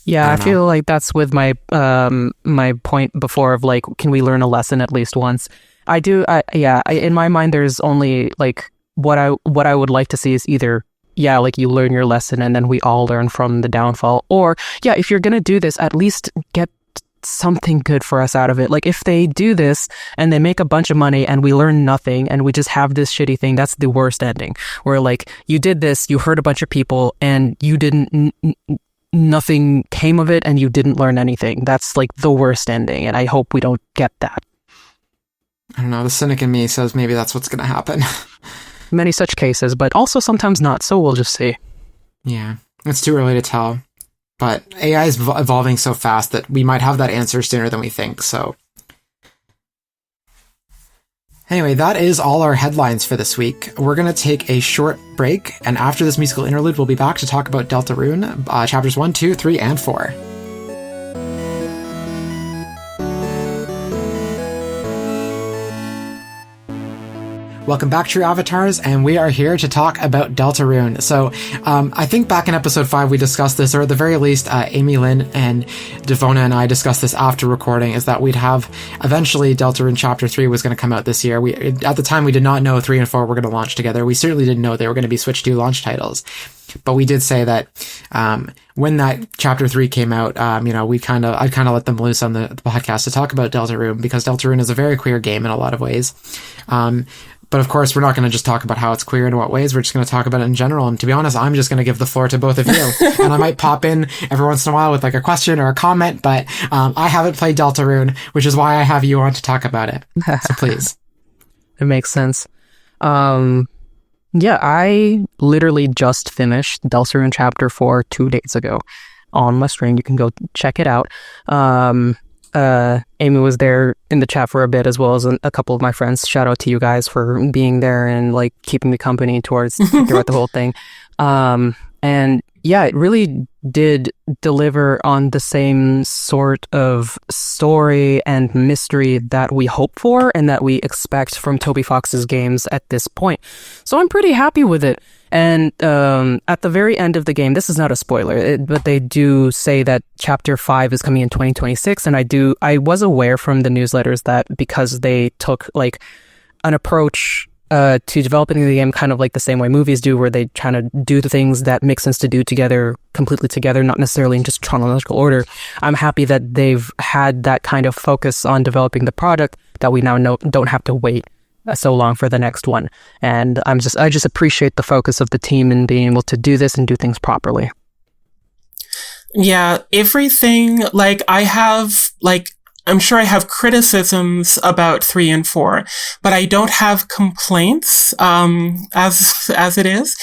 Yeah, I feel like that's with my my point before of like, can we learn a lesson at least once? I do. In my mind, there's only like what I would like to see is either like you learn your lesson and then we all learn from the downfall, or if you're gonna do this, at least get something good for us out of it. Like if they do this and they make a bunch of money and we learn nothing and we just have this shitty thing, that's the worst ending. Where like you did this, you hurt a bunch of people and you didn't. Nothing came of it and you didn't learn anything. That's like the worst ending, and I hope we don't get that. I don't know, the cynic in me says maybe that's what's going to happen. Many such cases, but also sometimes not, so we'll just see. Yeah, it's too early to tell. But AI is evolving so fast that we might have that answer sooner than we think, so... Anyway, that is all our headlines for this week. We're going to take a short break, and after this musical interlude, we'll be back to talk about Deltarune, chapters 1, 2, 3, and 4. Welcome back, True Avatars, and we are here to talk about Deltarune. So, I think back in episode 5 we discussed this, or at the very least, Amy-Lynn and Devona and I discussed this after recording, is that we'd have, eventually, Deltarune Chapter 3 was going to come out this year. At the time, we did not know 3 and 4 were going to launch together. We certainly didn't know they were going to be Switch 2 launch titles. But we did say that when that Chapter 3 came out, I'd kind of let them loose on the podcast to talk about Deltarune, because Deltarune is a very queer game in a lot of ways. But of course, we're not going to just talk about how it's queer in what ways. We're just going to talk about it in general. And to be honest, I'm just going to give the floor to both of you. And I might pop in every once in a while with like a question or a comment, but I haven't played Deltarune, which is why I have you on to talk about it. So please. It makes sense. I literally just finished Deltarune Chapter 4 2 days ago on my stream. You can go check it out. Amy was there in the chat for a bit, as well as a couple of my friends. Shout out to you guys for being there and like keeping me company throughout the whole thing. And yeah, it really did deliver on the same sort of story and mystery that we hope for and that we expect from Toby Fox's games at this point. So I'm pretty happy with it. And at the very end of the game, this is not a spoiler, but they do say that Chapter 5 is coming in 2026. And I was aware from the newsletters that because they took like an approach to developing the game kind of like the same way movies do, where they try to do the things that make sense to do together, completely together, not necessarily in just chronological order. I'm happy that they've had that kind of focus on developing the product, that we now don't have to wait so long for the next one. And I just appreciate the focus of the team in being able to do this and do things properly. Yeah, everything, like I'm sure I have criticisms about 3 and 4, but I don't have complaints, as it is.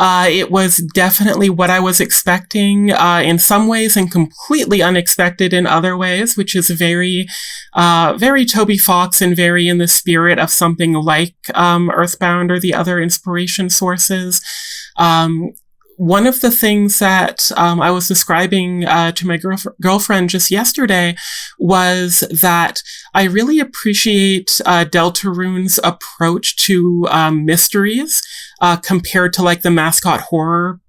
It was definitely what I was expecting, in some ways and completely unexpected in other ways, which is very Toby Fox and very in the spirit of something like, Earthbound or the other inspiration sources. one of the things that I was describing to my girlfriend just yesterday was that I really appreciate Deltarune's approach to mysteries compared to like the mascot horror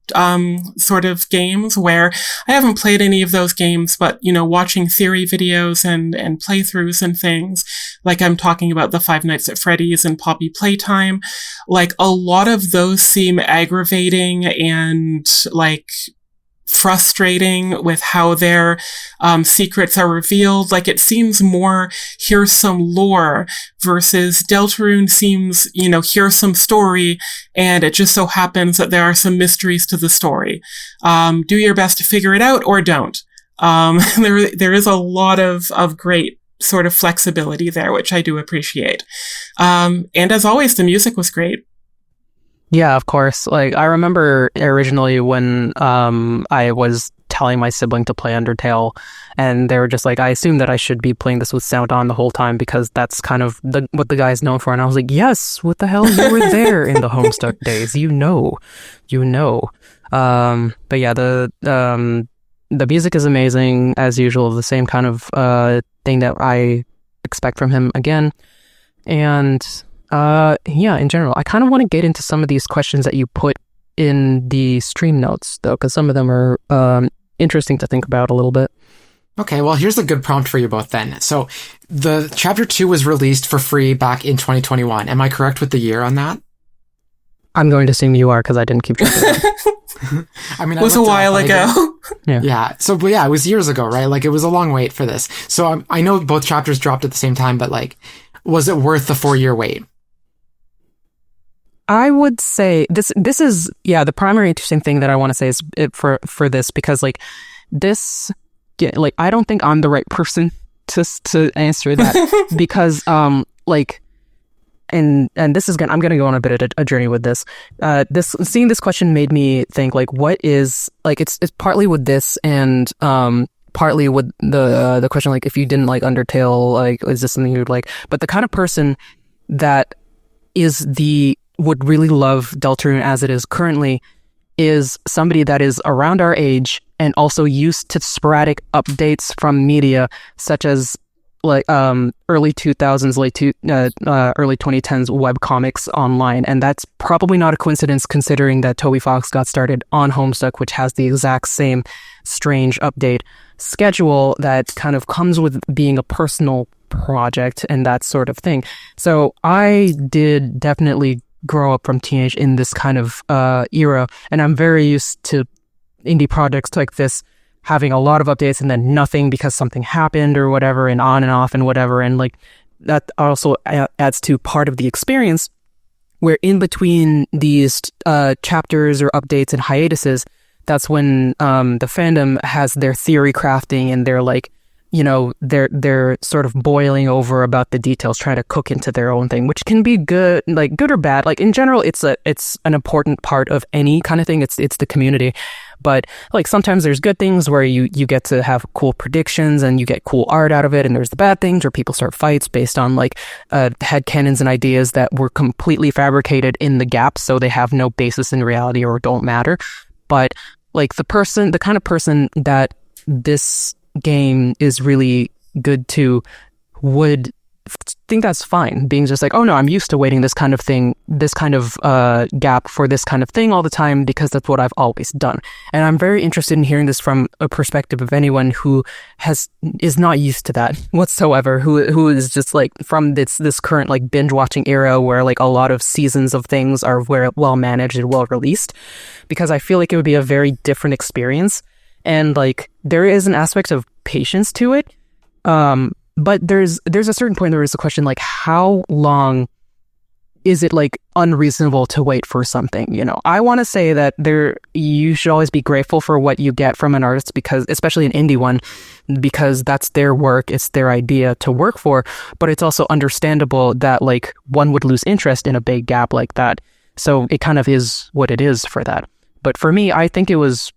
sort of games, where I haven't played any of those games, but, you know, watching theory videos and playthroughs and things, like I'm talking about the Five Nights at Freddy's and Poppy Playtime, like a lot of those seem aggravating and like frustrating with how their secrets are revealed. Like it seems more, here's some lore, versus Deltarune seems, you know, here's some story, and it just so happens that there are some mysteries to the story. Do your best to figure it out or don't. There is a lot of great sort of flexibility there, which I do appreciate. And as always, the music was great. Yeah, of course. Like, I remember originally when I was telling my sibling to play Undertale, and they were just like, I assumed that I should be playing this with sound on the whole time because that's kind of what the guy's known for. And I was like, yes, what the hell? You were there in the Homestuck days. You know. But yeah, the music is amazing, as usual, the same kind of thing that I expect from him again. And yeah, in general, I kind of want to get into some of these questions that you put in the stream notes, though, because some of them are interesting to think about a little bit. Okay, well, here's a good prompt for you both then. So, the Chapter 2 was released for free back in 2021. Am I correct with the year on that? I'm going to assume you are, because I didn't keep track of that. I mean, it was a while ago. Yeah. So, but yeah, it was years ago, right? Like, it was a long wait for this. So, I know both chapters dropped at the same time, but like, was it worth the 4-year wait? I would say this is, yeah, the primary interesting thing that I want to say is for this, because like this, yeah, like I don't think I'm the right person to answer that because like, and this is I'm gonna go on a bit of a journey with this. Seeing this question made me think like, what is like it's partly with this and partly with the question like, if you didn't like Undertale, like is this something you'd like? But the kind of person that would really love Deltarune as it is currently is somebody that is around our age and also used to sporadic updates from media such as like early 2000s, early 2010s webcomics online. And that's probably not a coincidence considering that Toby Fox got started on Homestuck, which has the exact same strange update schedule that kind of comes with being a personal project and that sort of thing. So I did definitely grow up from teenage in this kind of era, and I'm very used to indie projects like this having a lot of updates and then nothing because something happened or whatever, and on and off and whatever. And like that also adds to part of the experience where in between these chapters or updates and hiatuses, that's when the fandom has their theory crafting and they're like, you know, they're sort of boiling over about the details, trying to cook into their own thing, which can be good, like good or bad. Like in general, it's an important part of any kind of thing. It's the community, but like sometimes there's good things where you get to have cool predictions and you get cool art out of it, and there's the bad things where people start fights based on like headcanons and ideas that were completely fabricated in the gap, so they have no basis in reality or don't matter. But like the kind of person that this game is really good to would think that's fine, being just like, oh no, I'm used to waiting this kind of thing, this kind of gap for this kind of thing all the time because that's what I've always done. And I'm very interested in hearing this from a perspective of anyone who is not used to that whatsoever, who is just like from this current like binge watching era where like a lot of seasons of things are well managed and well released, because I feel like it would be a very different experience. And like there is an aspect of patience to it, but there's a certain point where there's a question like, how long is it like unreasonable to wait for something? You know, I want to say that you should always be grateful for what you get from an artist, because especially an indie one, because that's their work, it's their idea to work for. But it's also understandable that like one would lose interest in a big gap like that. So it kind of is what it is for that. But for me, I think it was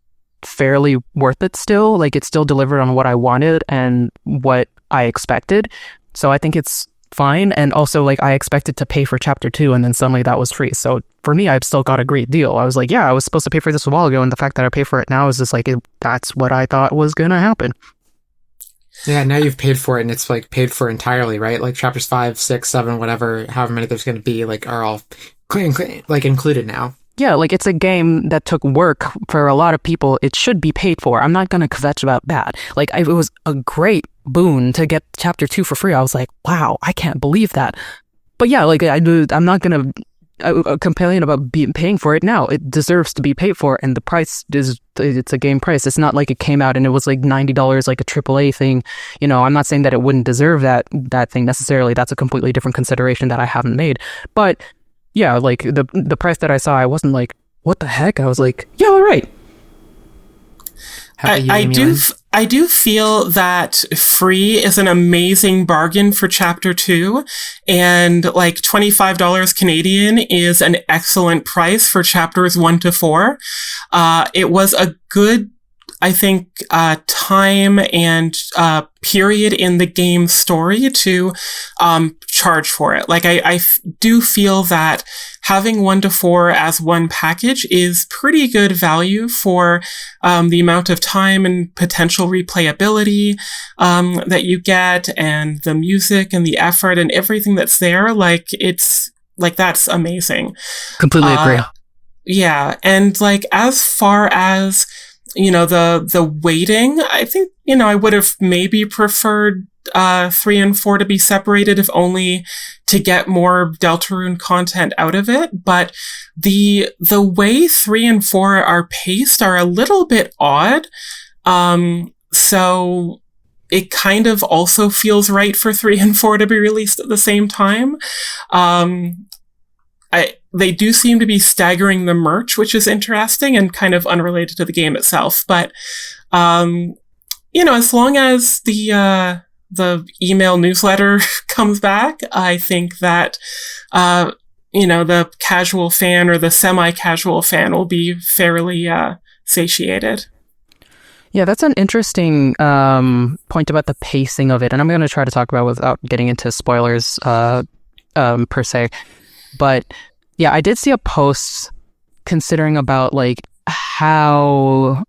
fairly worth it still. Like it still delivered on what I wanted and what I expected. So I think it's fine. And also, like, I expected to pay for chapter 2, and then suddenly that was free. So for me, I've still got a great deal. I was like, yeah, I was supposed to pay for this a while ago, and the fact that I pay for it now is just like, that's what I thought was gonna happen. Yeah, now you've paid for it, and it's like paid for entirely, right? Like chapters 5, 6, 7, whatever, however many there's going to be, like are all like included now. Yeah, like it's a game that took work for a lot of people. It should be paid for. I'm not going to kvetch about that. Like, it was a great boon to get chapter 2 for free. I was like, wow, I can't believe that. But yeah, like I'm not going to complain about paying for it now. It deserves to be paid for, and the price it's a game price. It's not like it came out and it was like $90 like a AAA thing. You know, I'm not saying that it wouldn't deserve that thing necessarily. That's a completely different consideration that I haven't made. But yeah, like the price that I saw, I wasn't like, what the heck? I was like, yeah, all right. I do feel that free is an amazing bargain for chapter 2, and like $25 Canadian is an excellent price for chapters 1 to 4. It was a good, I think, time and period in the game story to charge for it. Like, I do feel that having 1 to 4 as one package is pretty good value for the amount of time and potential replayability that you get, and the music and the effort and everything that's there. Like, it's like, that's amazing. Completely agree. Yeah, and like, as far as, you know, the weighting, I think, you know, I would have maybe preferred 3 and 4 to be separated, if only to get more Deltarune content out of it. But the way 3 and 4 are paced are a little bit odd. So it kind of also feels right for 3 and 4 to be released at the same time. They do seem to be staggering the merch, which is interesting and kind of unrelated to the game itself. But, you know, as long as the email newsletter comes back, I think that, you know, the casual fan or the semi-casual fan will be fairly satiated. Yeah, that's an interesting point about the pacing of it. And I'm going to try to talk about it without getting into spoilers per se. But yeah, I did see a post considering about like how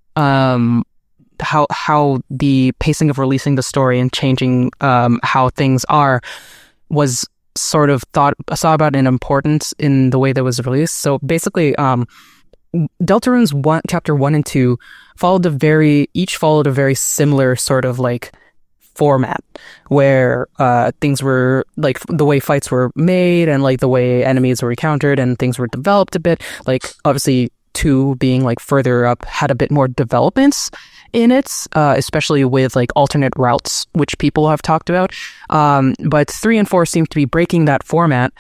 the pacing of releasing the story and changing how things are was sort of saw about an importance in the way that was released. So basically, Deltarune's chapter 1 and 2 followed a very similar sort of like format, where things were like the way fights were made and like the way enemies were encountered and things were developed a bit. Like, obviously 2 being like further up had a bit more developments in it, especially with like alternate routes, which people have talked about. But 3 and 4 seem to be breaking that format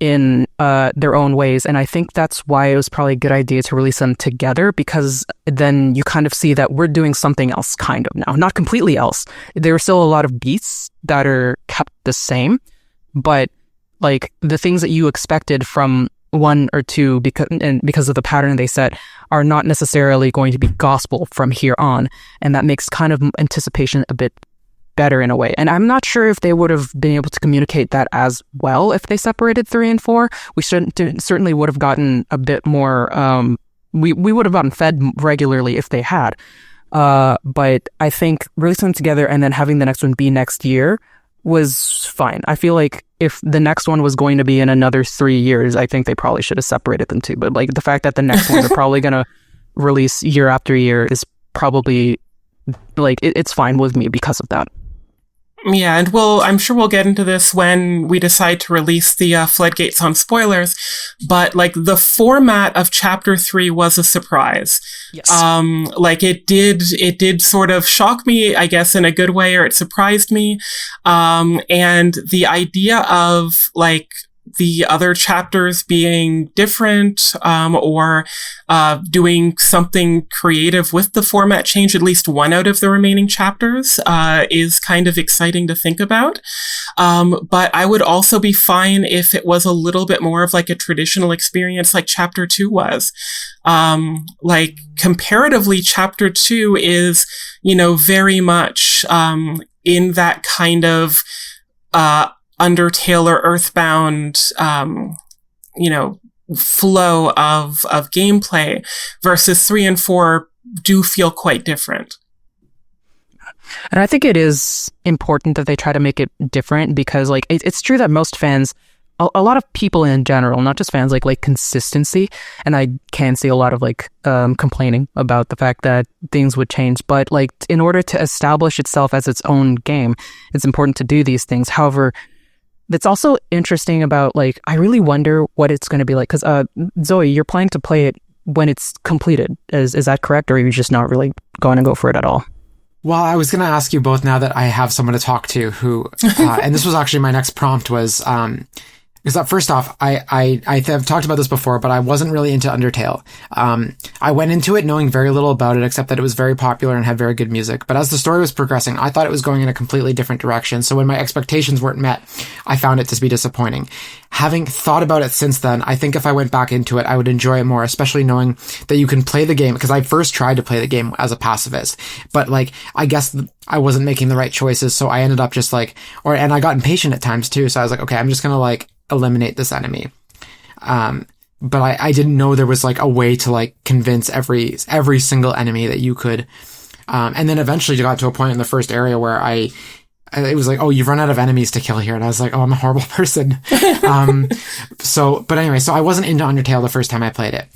in their own ways, and I think that's why it was probably a good idea to release them together, because then you kind of see that we're doing something else kind of now. Not completely else. There are still a lot of beats that are kept the same, but like the things that you expected from 1 or 2 because of the pattern they set are not necessarily going to be gospel from here on, and that makes kind of anticipation a bit better in a way. And I'm not sure if they would have been able to communicate that as well if they separated 3 and 4. We certainly would have gotten a bit more, we would have gotten fed regularly if they had. But I think releasing them together and then having the next one be next year was fine. I feel like if the next one was going to be in another 3 years, I think they probably should have separated them too. But like the fact that the next one they're probably going to release year after year is probably like, it's fine with me because of that. Yeah, and I'm sure we'll get into this when we decide to release the floodgates on spoilers, but like the format of chapter 3 was a surprise. Yes. Like it did sort of shock me, I guess, in a good way, or it surprised me. And the idea of like the other chapters being different, or doing something creative with the format change, at least one out of the remaining chapters, is kind of exciting to think about. But I would also be fine if it was a little bit more of like a traditional experience like chapter 2 was. Like comparatively, chapter 2 is, you know, very much, in that kind of, Undertale or Earthbound, flow of gameplay, versus 3 and 4 do feel quite different. And I think it is important that they try to make it different, because like it's true that most fans, a lot of people in general, not just fans, like consistency. And I can see a lot of complaining about the fact that things would change. But like in order to establish itself as its own game, it's important to do these things. However, that's also interesting about I really wonder what it's going to be like. Because Zoe, you're planning to play it when it's completed. Is that correct? Or are you just not really going to go for it at all? Well, I was going to ask you both now that I have someone to talk to who, and this was actually my next prompt was, because first off, I have talked about this before, but I wasn't really into Undertale. I went into it knowing very little about it, except that it was very popular and had very good music. But as the story was progressing, I thought it was going in a completely different direction. So when my expectations weren't met, I found it to be disappointing. Having thought about it since then, I think if I went back into it, I would enjoy it more, especially knowing that you can play the game, because I first tried to play the game as a pacifist, but I guess I wasn't making the right choices. So I ended up just and I got impatient at times too. So I was like, okay, I'm just going to eliminate this enemy. But I didn't know there was a way to convince every single enemy that you could. And then eventually you got to a point in the first area where it was oh, you've run out of enemies to kill here. And I was like, oh, I'm a horrible person. But anyway, so I wasn't into Undertale the first time I played it.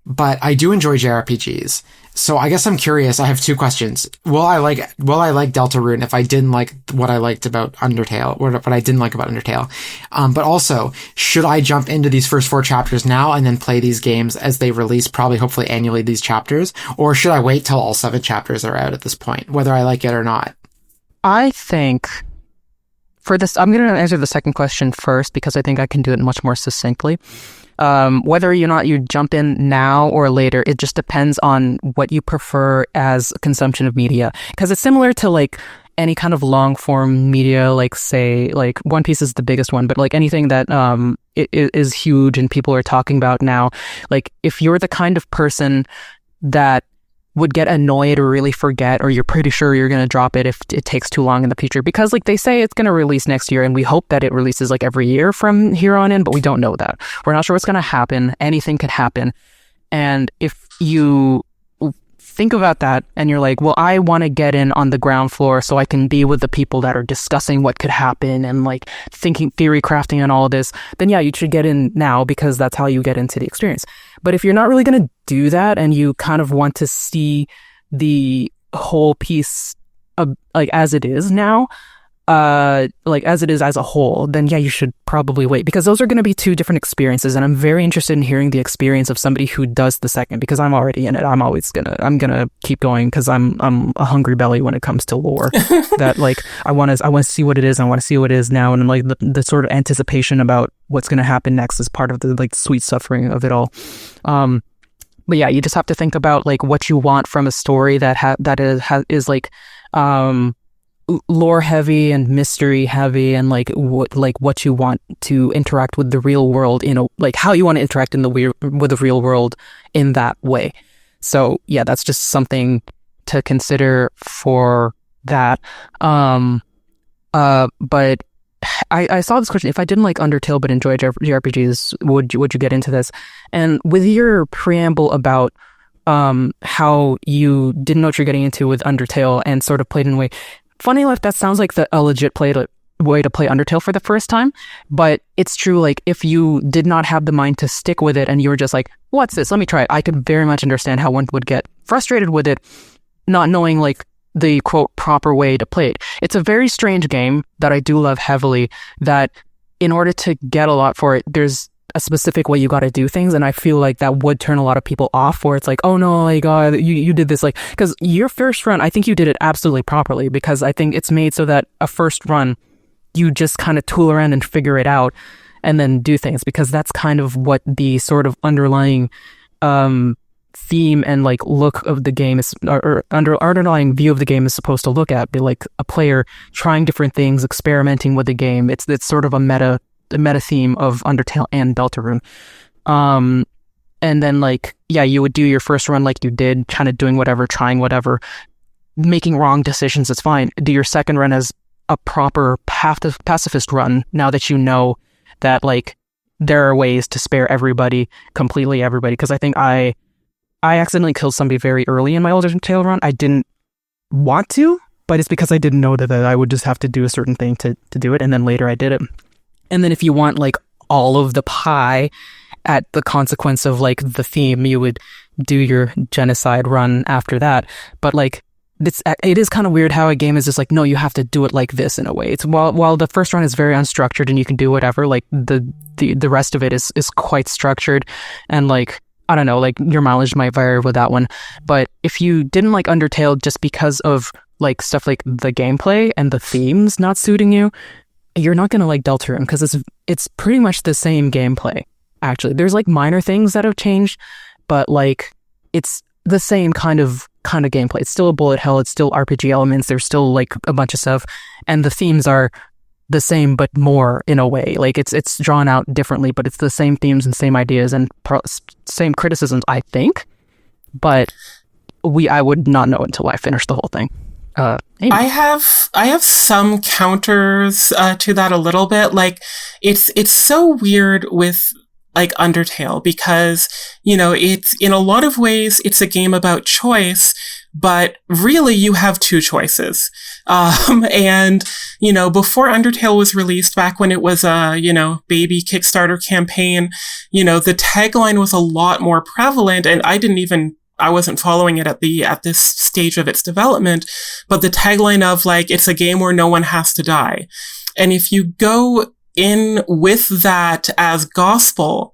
But I do enjoy JRPGs. So I guess I'm curious. I have two questions. Will I like Deltarune if I didn't like what I liked about Undertale, or what I didn't like about Undertale? But also, should I jump into these first 4 chapters now and then play these games as they release, probably hopefully annually, these chapters? Or should I wait till all 7 chapters are out at this point, whether I like it or not? I think for this, I'm going to answer the second question first, because I think I can do it much more succinctly. Whether or not you jump in now or later, it just depends on what you prefer as consumption of media. Because it's similar to any kind of long form media, say One Piece is the biggest one, but anything that is huge and people are talking about now. If you're the kind of person that would get annoyed or really forget, or you're pretty sure you're going to drop it if it takes too long in the future, because they say it's going to release next year, and we hope that it releases every year from here on in, but we don't know that. We're not sure what's going to happen. Anything could happen. And if you think about that and you're well, I want to get in on the ground floor so I can be with the people that are discussing what could happen and thinking, theory crafting and all of this, then yeah, you should get in now, because that's how you get into the experience. But if you're not really going to do that and you kind of want to see the whole piece of, as it is now, as it is as a whole, then yeah, you should probably wait, because those are going to be 2 different experiences. And I'm very interested in hearing the experience of somebody who does the second, because I'm already in it. I'm gonna keep going, because I'm a hungry belly when it comes to lore. That I want to see what it is. I want to see what it is now, and the sort of anticipation about what's going to happen next is part of the sweet suffering of it all. But yeah, you just have to think about what you want from a story that is lore heavy and mystery heavy, and what you want to interact with the real world how you want to interact with the real world in that way. So yeah, that's just something to consider for that. But I saw this question: if I didn't like Undertale but enjoyed JRPGs, would you get into this? And with your preamble about how you didn't know what you're getting into with Undertale and sort of played in a way, funny enough, that sounds like a legit way to play Undertale for the first time. But it's true, if you did not have the mind to stick with it and you were just what's this? Let me try it. I could very much understand how one would get frustrated with it, not knowing the quote proper way to play it. It's a very strange game that I do love heavily, that in order to get a lot for it, there's a specific way you got to do things, and I feel that would turn a lot of people off, where it's oh no, you did this, because your first run, I think you did it absolutely properly, because I think it's made so that a first run you just kind of tool around and figure it out and then do things, because that's kind of what the sort of underlying theme and look of the game is, or underlying view of the game is supposed to look at, be a player trying different things, experimenting with the game. It's sort of a meta theme of Undertale and Deltarune. And then yeah, you would do your first run you did, kind of doing whatever, trying whatever, making wrong decisions, it's fine. Do your second run as a proper pacifist run now that you know that like there are ways to spare completely everybody. Because I think I accidentally killed somebody very early in my Undertale run. I didn't want to, but it's because I didn't know that I would just have to do a certain thing to do it, and then later I did it. And then if you want like all of the pie at the consequence of like the theme, you would do your genocide run after that. But like it is kind of weird how a game is just like, no, you have to do it like this in a way. It's while the first run is very unstructured and you can do whatever, like the rest of it is quite structured, and like I don't know, like your mileage might vary with that one. But if you didn't like Undertale just because of like stuff like the gameplay and the themes not suiting you, you're not gonna like Deltarune, because it's pretty much the same gameplay. Actually, there's like minor things that have changed, but like it's the same kind of gameplay. It's still a bullet hell. It's still RPG elements. There's still like a bunch of stuff, and the themes are the same but more in a way. Like it's drawn out differently, but it's the same themes and same ideas and same criticisms, I think. But I would not know until I finished the whole thing. Amy. I have some counters to that a little bit. Like it's so weird with like Undertale, because, you know, it's in a lot of ways, it's a game about choice, but really you have two choices. And, you know, before Undertale was released, back when it was a, you know, baby Kickstarter campaign, you know, the tagline was a lot more prevalent, and I wasn't following it at this stage of its development, but the tagline of like, it's a game where no one has to die. And if you go in with that as gospel,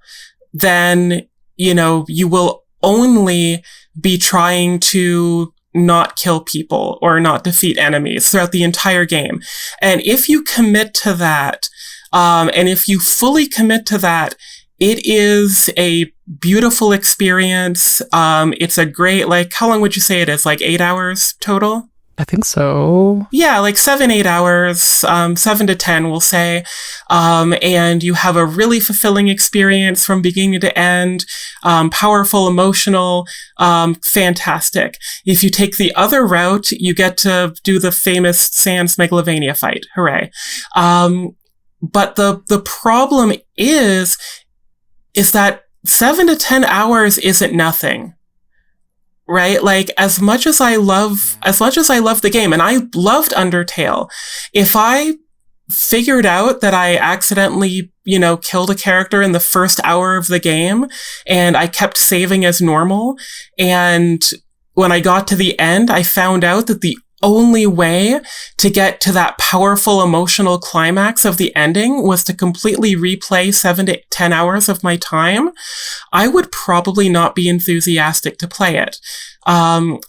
then, you know, you will only be trying to not kill people or not defeat enemies throughout the entire game. And if you commit to that, and if you fully commit to that, it is a beautiful experience. It's a great, like, how long would you say it is? Like 8 hours total? I think so. Yeah, like 7-8 hours, 7 to 10, we'll say. And you have a really fulfilling experience from beginning to end, powerful, emotional, fantastic. If you take the other route, you get to do the famous Sans Megalovania fight. Hooray. But the problem is that 7 to 10 hours isn't nothing. Right? Like, as much as I love the game, and I loved Undertale, if I figured out that I accidentally, you know, killed a character in the first hour of the game, and I kept saving as normal, and when I got to the end, I found out that the only way to get to that powerful emotional climax of the ending was to completely replay 7 to 10 hours of my time, I would probably not be enthusiastic to play it.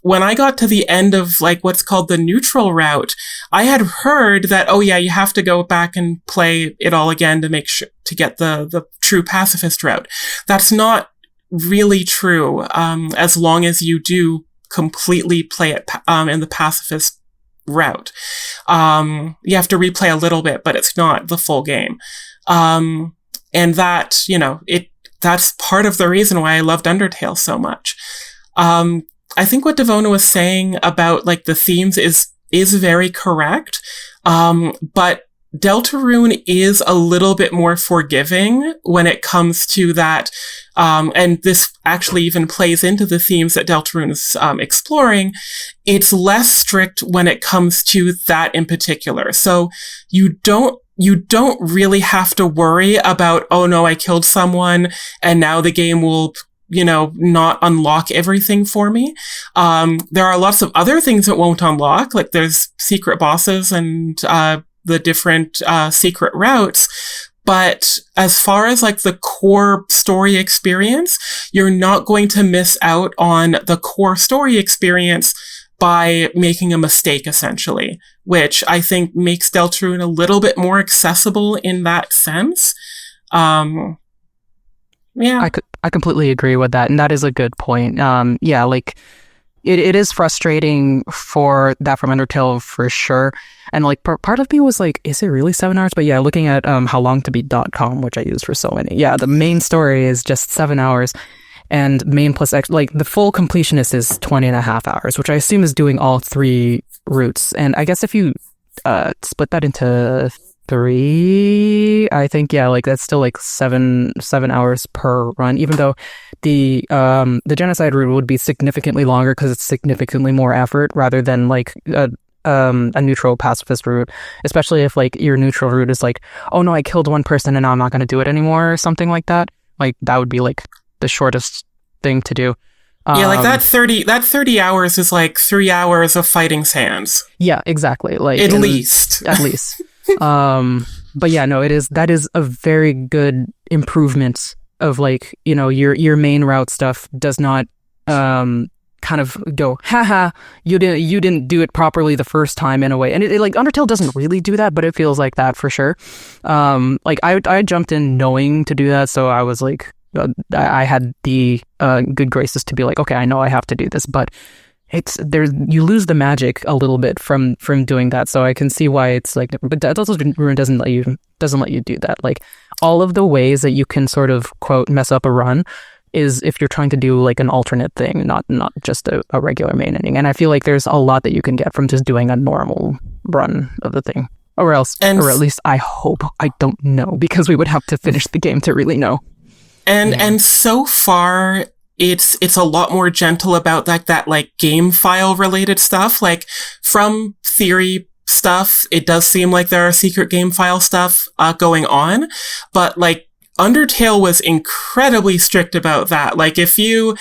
When I got to the end of like what's called the neutral route, I had heard that, oh yeah, you have to go back and play it all again to make sure to get the true pacifist route. That's not really true, as long as you do completely play it in the pacifist route. You have to replay a little bit, but it's not the full game. And that, you know, that's part of the reason why I loved Undertale so much. I think what Devona was saying about like the themes is very correct. But Deltarune is a little bit more forgiving when it comes to that. And this actually even plays into the themes that Deltarune is exploring. It's less strict when it comes to that in particular. So you don't really have to worry about, oh no, I killed someone and now the game will, you know, not unlock everything for me. There are lots of other things that won't unlock, like there's secret bosses and the different secret routes. But as far as like the core story experience, you're not going to miss out on the core story experience by making a mistake, essentially, which I think makes Deltarune a little bit more accessible in that sense. Yeah. I completely agree with that, and that is a good point. Yeah, like it is frustrating for that from Undertale for sure. And like part of me was like, is it really 7 hours? But yeah, looking at howlongtobeat.com, which I use for so many. Yeah, the main story is just 7 hours, and main plus like the full completionist is 20 and a half hours, which I assume is doing all 3 routes. And I guess if you split that into 3, I think. Yeah, like that's still like 7 hours per run, even though the genocide route would be significantly longer because it's significantly more effort rather than like a neutral pacifist route, especially if like your neutral route is like, oh no, I killed one person and now I'm not going to do it anymore or something like that. Like that would be like the shortest thing to do. Yeah, like that 30 hours is like 3 hours of fighting sands. Yeah, exactly. Like at least. But yeah, no, that is a very good improvement of like, you know, your main route stuff does not kind of go, haha, you didn't do it properly the first time in a way. And it like Undertale doesn't really do that, but it feels like that for sure. Like I jumped in knowing to do that, so I was like, I had the good graces to be like, okay, I know I have to do this, but you lose the magic a little bit from doing that. So I can see why it's like, but Deltarune doesn't let you do that. Like all of the ways that you can sort of quote mess up a run is if you're trying to do like an alternate thing, not just a regular main ending. And I feel like there's a lot that you can get from just doing a normal run of the thing, or at least I hope. I don't know, because we would have to finish the game to really know. And so far, it's a lot more gentle about that like game file related stuff. Like from theory stuff, it does seem like there are secret game file stuff going on, but like Undertale was incredibly strict about that. Like if you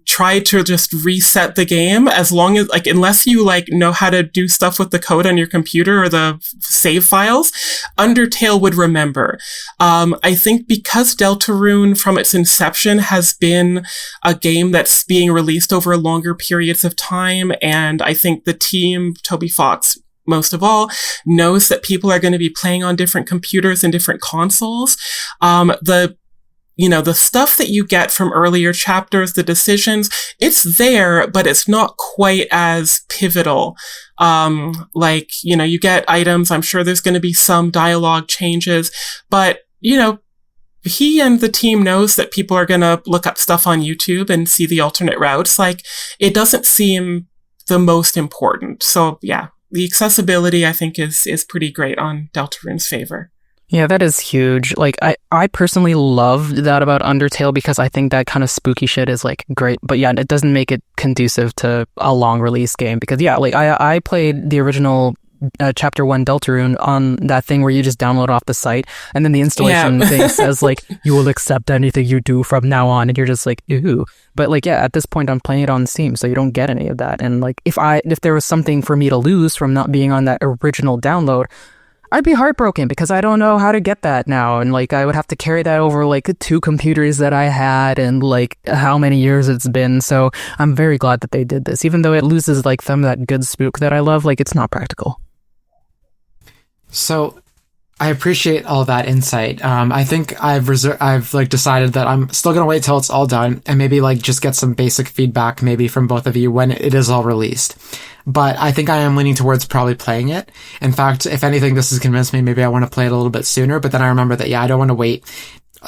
try to just reset the game, as long as like unless you like know how to do stuff with the code on your computer or the save files, Undertale would remember. I think because Deltarune from its inception has been a game that's being released over longer periods of time, and I think the team, Toby Fox most of all, knows that people are going to be playing on different computers and different consoles. The stuff that you get from earlier chapters, the decisions, it's there, but it's not quite as pivotal. Like, you know, you get items. I'm sure there's going to be some dialogue changes, but, you know, he and the team knows that people are going to look up stuff on YouTube and see the alternate routes. Like, it doesn't seem the most important. So yeah. The accessibility, I think, is pretty great on Deltarune's favor. Yeah, that is huge. Like, I personally loved that about Undertale because I think that kind of spooky shit is, like, great. But yeah, it doesn't make it conducive to a long release game because, yeah, like, I played the original Chapter 1 Deltarune on that thing where you just download off the site, and then the installation thing says, like, you will accept anything you do from now on, and you're just like, ew. But, like, yeah, at this point, I'm playing it on Steam, so you don't get any of that. And, like, if there was something for me to lose from not being on that original download, I'd be heartbroken because I don't know how to get that now. And, like, I would have to carry that over, like, 2 computers that I had and, like, how many years it's been. So I'm very glad that they did this. Even though it loses, like, some of that good spook that I love, like, it's not practical. So I appreciate all that insight. I think I've decided that I'm still going to wait till it's all done and maybe like just get some basic feedback maybe from both of you when it is all released. But I think I am leaning towards probably playing it. In fact, if anything, this has convinced me maybe I want to play it a little bit sooner, but then I remember that, yeah, I don't want to wait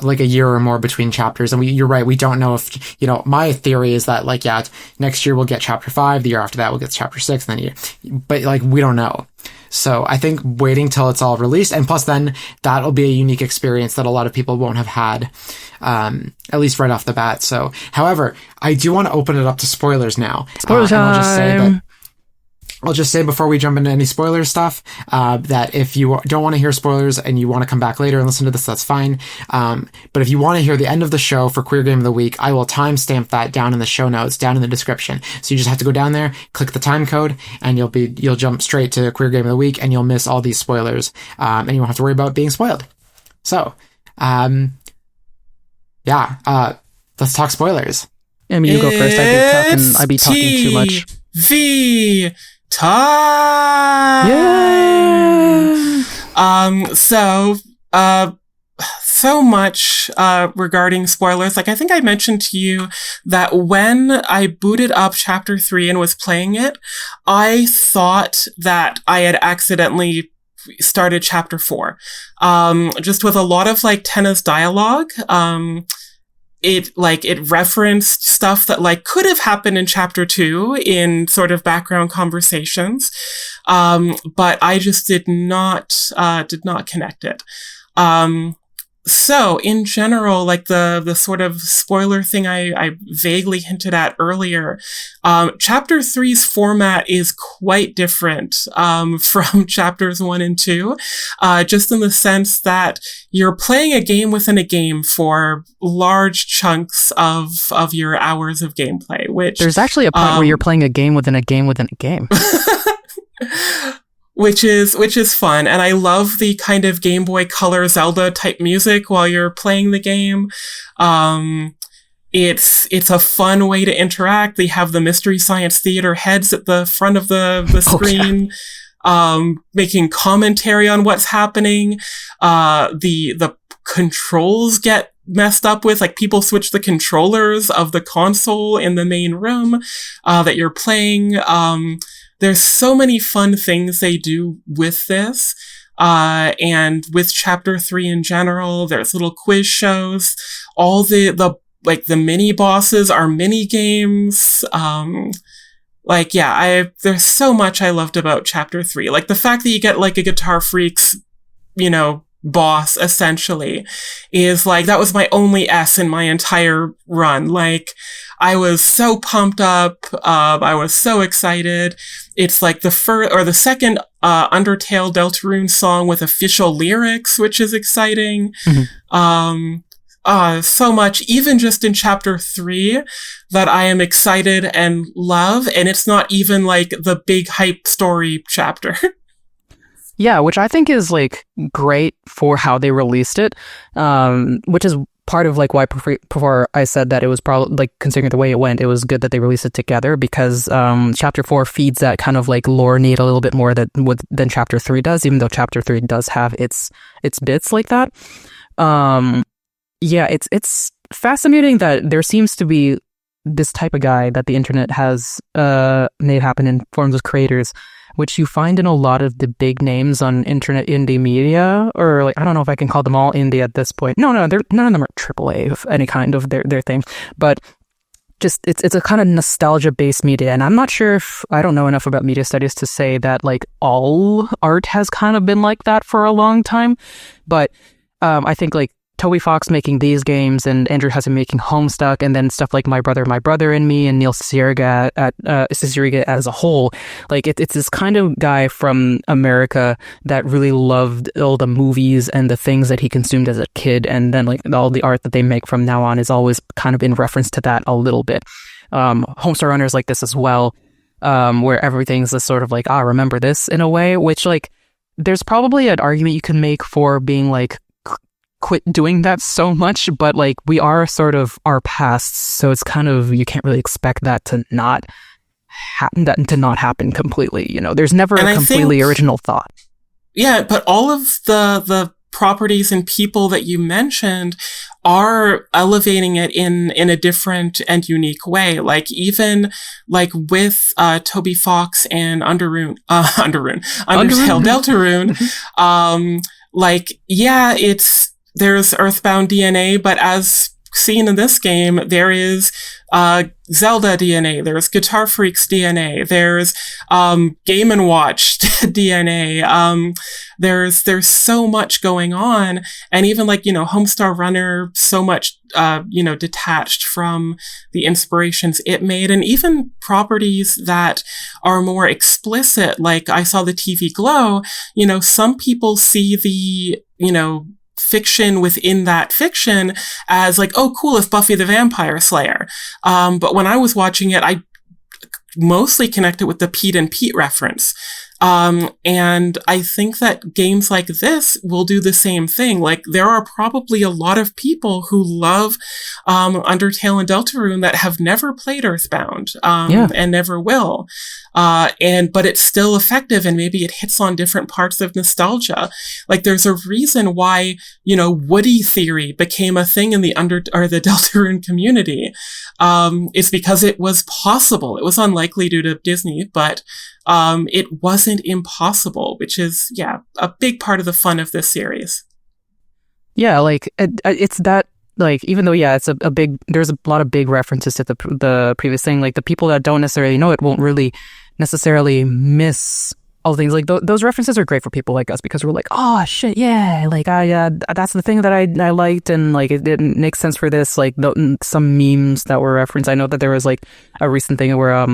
like a year or more between chapters. And you're right. We don't know if, you know, my theory is that like, yeah, next year we'll get chapter 5. The year after that we'll get chapter 6. And then but like, we don't know. So I think waiting till it's all released, and plus then that'll be a unique experience that a lot of people won't have had, at least right off the bat. So, however, I do want to open it up to spoilers now. Spoiler time! I'll just say before we jump into any spoiler stuff, that if you don't want to hear spoilers and you want to come back later and listen to this, that's fine. But if you want to hear the end of the show for Queer Game of the Week, I will timestamp that down in the show notes, down in the description. So you just have to go down there, click the time code, and you'll jump straight to Queer Game of the Week, and you'll miss all these spoilers, and you won't have to worry about being spoiled. So, let's talk spoilers. I mean, you go first. I'd be talking too much. Time! Yeah! So much regarding spoilers. Like, I think I mentioned to you that when I booted up Chapter 3 and was playing it, I thought that I had accidentally started Chapter 4. Just with a lot of, like, Tenna's dialogue. it referenced stuff that like could have happened in chapter 2 in sort of background conversations. But I just did not connect it. So in general, like the sort of spoiler thing I vaguely hinted at earlier, chapter 3's format is quite different, from chapters 1 and 2, just in the sense that you're playing a game within a game for large chunks of your hours of gameplay, which there's actually a point where you're playing a game within a game within a game. Which is fun. And I love the kind of Game Boy Color Zelda type music while you're playing the game. It's a fun way to interact. They have the Mystery Science Theater heads at the front of the screen, making commentary on what's happening. The controls get messed up with, like people switch the controllers of the console in the main room, that you're playing. There's so many fun things they do with this. And with chapter 3 in general, there's little quiz shows. All the mini bosses are mini games. There's so much I loved about chapter 3. Like the fact that you get like a Guitar Freak's, boss essentially is like, that was my only S in my entire run. Like I was so pumped up. I was so excited. It's like the second Undertale Deltarune song with official lyrics, which is exciting. Mm-hmm. So much, even just in chapter 3, that I am excited and love. And it's not even like the big hype story chapter. Yeah, which I think is like great for how they released it, which is part of like why before I said that it was probably like, considering the way it went, it was good that they released it together, because chapter 4 feeds that kind of like lore need a little bit more than chapter 3 does, even though chapter 3 does have its bits like that. It's fascinating that there seems to be this type of guy that the internet has made happen in forms of creators, which you find in a lot of the big names on internet indie media, or like, I don't know if I can call them all indie at this point. No, none of them are AAA of any kind of their thing, but just it's a kind of nostalgia based media. And I'm not sure if, I don't know enough about media studies to say that like all art has kind of been like that for a long time, but I think like Toby Fox making these games and Andrew Hudson making Homestuck, and then stuff like My Brother and Me and Neil Cicierega as a whole. Like it's this kind of guy from America that really loved all the movies and the things that he consumed as a kid, and then like all the art that they make from now on is always kind of in reference to that a little bit. Homestar Runner is like this as well, where everything's a sort of like, remember this in a way, which like there's probably an argument you can make for being like, quit doing that so much, but like we are sort of our pasts, so it's kind of, you can't really expect that to not happen completely. There's never a completely original thought. Yeah, but all of the properties and people that you mentioned are elevating it in a different and unique way. Like even like with Toby Fox and Undertale Deltarune, there's Earthbound DNA, but as seen in this game, there is Zelda DNA, there's Guitar Freak's DNA, there's Game & Watch DNA, there's so much going on, and even like, Homestar Runner, so much, detached from the inspirations it made, and even properties that are more explicit, like I saw the TV Glow, some people see the, fiction within that fiction as like, oh, cool, it's Buffy the Vampire Slayer. But when I was watching it, I mostly connected with the Pete and Pete reference. And I think that games like this will do the same thing. Like there are probably a lot of people who love Undertale and Deltarune that have never played Earthbound, and never will. But it's still effective, and maybe it hits on different parts of nostalgia. Like there's a reason why, Woody theory became a thing in the Deltarune community. It's because it was possible. It was unlikely due to Disney, but it wasn't impossible, which is, a big part of the fun of this series. Yeah, like it's that like, even though, yeah, it's a big, there's a lot of big references to the previous thing, like the people that don't necessarily know it won't really necessarily miss all the things. Like those references are great for people like us because we're like, oh shit, yeah, like that's the thing that I liked, and like it didn't make sense for this. Like some memes that were referenced. I know that there was like a recent thing where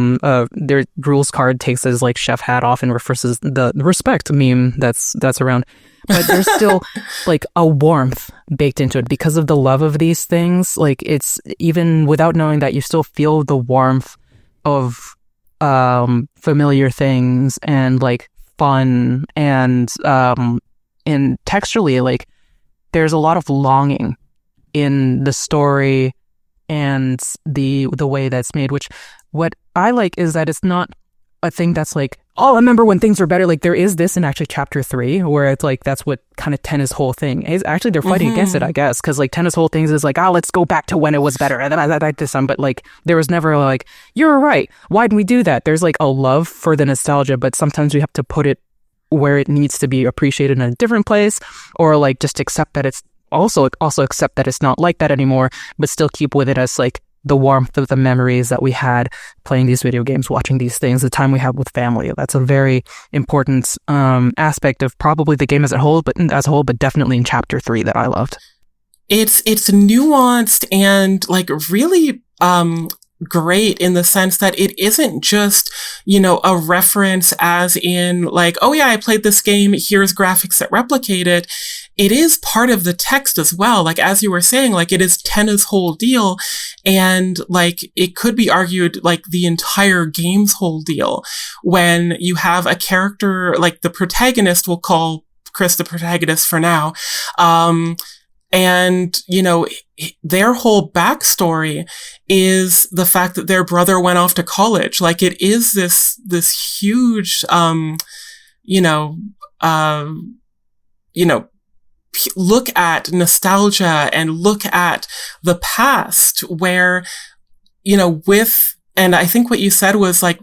their rules card takes his like chef hat off and reverses the respect meme that's around. But there's still like a warmth baked into it because of the love of these things. Like it's, even without knowing that, you still feel the warmth of familiar things and like fun, and texturally, like there's a lot of longing in the story and the way that's made, which what I like is that it's not a thing that's like, oh, I remember when things were better. Like there is this in actually chapter 3 where it's like, that's what kind of Tenna's whole thing is. Actually, they're fighting against it, I guess, because like Tenna's whole thing is like, let's go back to when it was better. And then I like this one, but like there was never like, you're right, why didn't we do that? There's like a love for the nostalgia, but sometimes we have to put it where it needs to be appreciated in a different place, or like just accept that it's also accept that it's not like that anymore, but still keep with it as like the warmth of the memories that we had playing these video games, watching these things, the time we have with family. That's a very important aspect of probably the game as a whole, but definitely in chapter 3 that I loved. It's nuanced and like really great in the sense that it isn't just, a reference as in like, oh yeah, I played this game, here's graphics that replicate it. It is part of the text as well. Like, as you were saying, like it is Tenna's whole deal. And like, it could be argued like the entire game's whole deal when you have a character like the protagonist, we'll call Chris the protagonist for now. And, their whole backstory is the fact that their brother went off to college. Like it is this huge, look at nostalgia and look at the past where, and I think what you said was like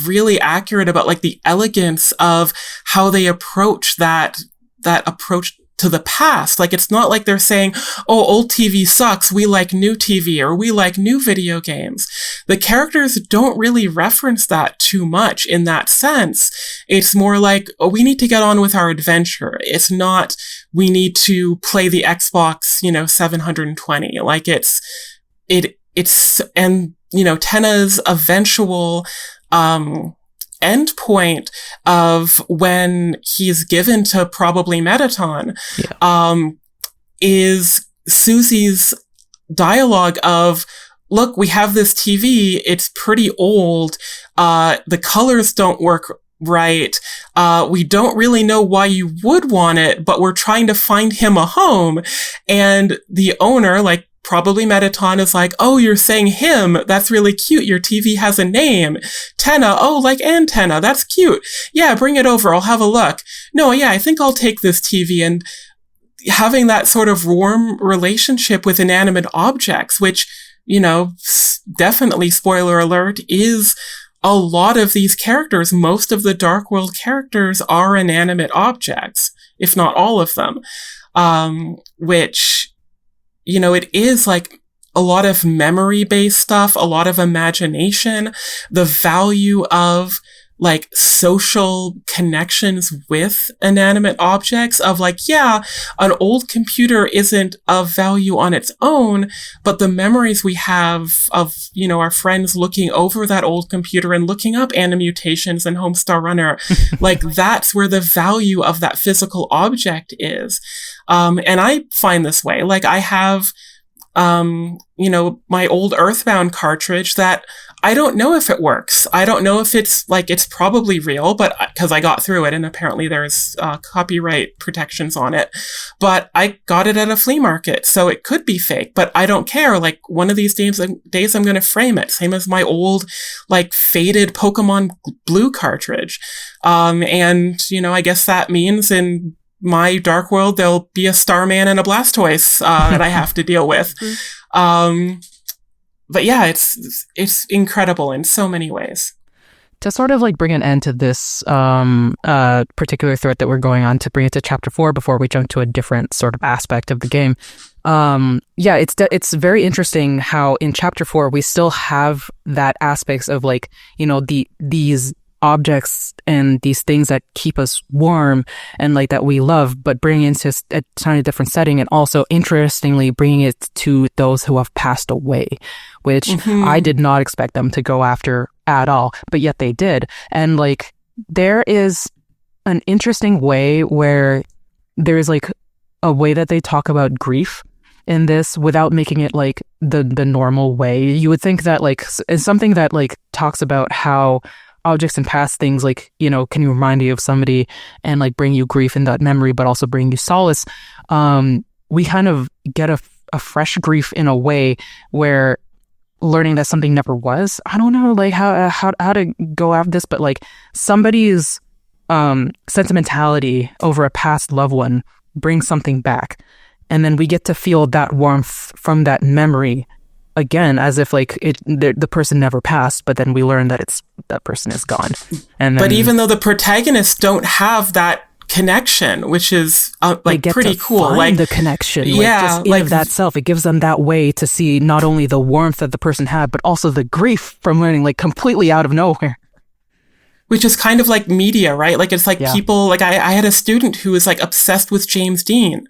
really accurate about like the elegance of how they approach that approach to the past. Like it's not like they're saying, oh, old TV sucks, we like new TV, or we like new video games. The characters don't really reference that too much in that sense. It's more like, oh, we need to get on with our adventure. It's not, we need to play the Xbox, 720. Like it's, and, Tenna's eventual, end point of when he's given to probably Mettaton, is Susie's dialogue of, look, we have this TV, it's pretty old, the colors don't work right, we don't really know why you would want it, but we're trying to find him a home. And the owner, like probably Mettaton, is like, oh, you're saying him, that's really cute, your TV has a name. Tenna, oh, like antenna, that's cute. Yeah, bring it over, I'll have a look. No, yeah, I think I'll take this TV. And having that sort of warm relationship with inanimate objects, which, definitely, spoiler alert, is a lot of these characters. Most of the Dark World characters are inanimate objects, if not all of them, which, it is like a lot of memory-based stuff, a lot of imagination, the value of like social connections with inanimate objects of like, yeah, an old computer isn't of value on its own, but the memories we have of, our friends looking over that old computer and looking up Animutations and Homestar Runner, like that's where the value of that physical object is. And I find this way, like I have, my old Earthbound cartridge that I don't know if it works. I don't know if it's probably real, but because I got through it and apparently there's copyright protections on it, but I got it at a flea market. So it could be fake, but I don't care. Like one of these days I'm going to frame it. Same as my old, like faded Pokemon Blue cartridge. And, I guess that means in my Dark World, there'll be a Starman and a Blastoise that I have to deal with. But yeah, it's incredible in so many ways. To sort of like bring an end to this particular thread that we're going on, to bring it to chapter 4 before we jump to a different sort of aspect of the game, Yeah, it's very interesting how in chapter 4 we still have that aspects of like, you know, these objects and these things that keep us warm and like that we love, but bring it into a tiny different setting, and also interestingly bringing it to those who have passed away, which I did not expect them to go after at all, but yet they did. And like there is an interesting way where there's like a way that they talk about grief in this without making it like the normal way. You would think that like it's something that like talks about how objects and past things, like, you know, can remind you of somebody and like bring you grief in that memory, but also bring you solace. We kind of get a fresh grief in a way where learning that something never was. I don't know like how to go after this, but like somebody's sentimentality over a past loved one brings something back, and then we get to feel that warmth from that memory again, as if like the person never passed, but then we learn that that person is gone. And then, but even though the protagonists don't have that connection, which is like pretty cool, like the connection, yeah, like, just in that self, it gives them that way to see not only the warmth that the person had, but also the grief from learning, like completely out of nowhere. Which is kind of like media, right? Like it's like people, like I had a student who was like obsessed with James Dean,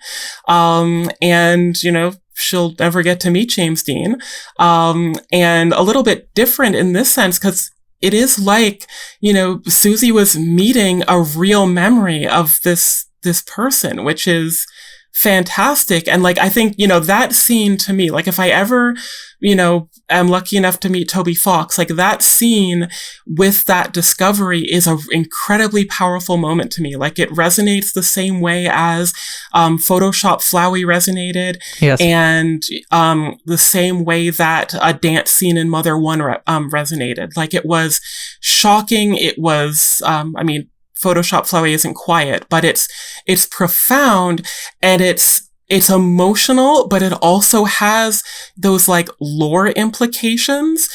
and you know, she'll never get to meet James Dean, and a little bit different in this sense because it is like, you know, Susie was meeting a real memory of this person, which is fantastic. And like, I think, you know, that scene to me, like if I ever, you know, am lucky enough to meet Toby Fox, like that scene with that discovery is an incredibly powerful moment to me. Like it resonates the same way as Photoshop Flowey resonated. Yes. And the same way that a dance scene in Mother One resonated. Like it was shocking. It was, I mean, Photoshop Flowey isn't quiet, but it's profound and it's emotional, but it also has those like lore implications,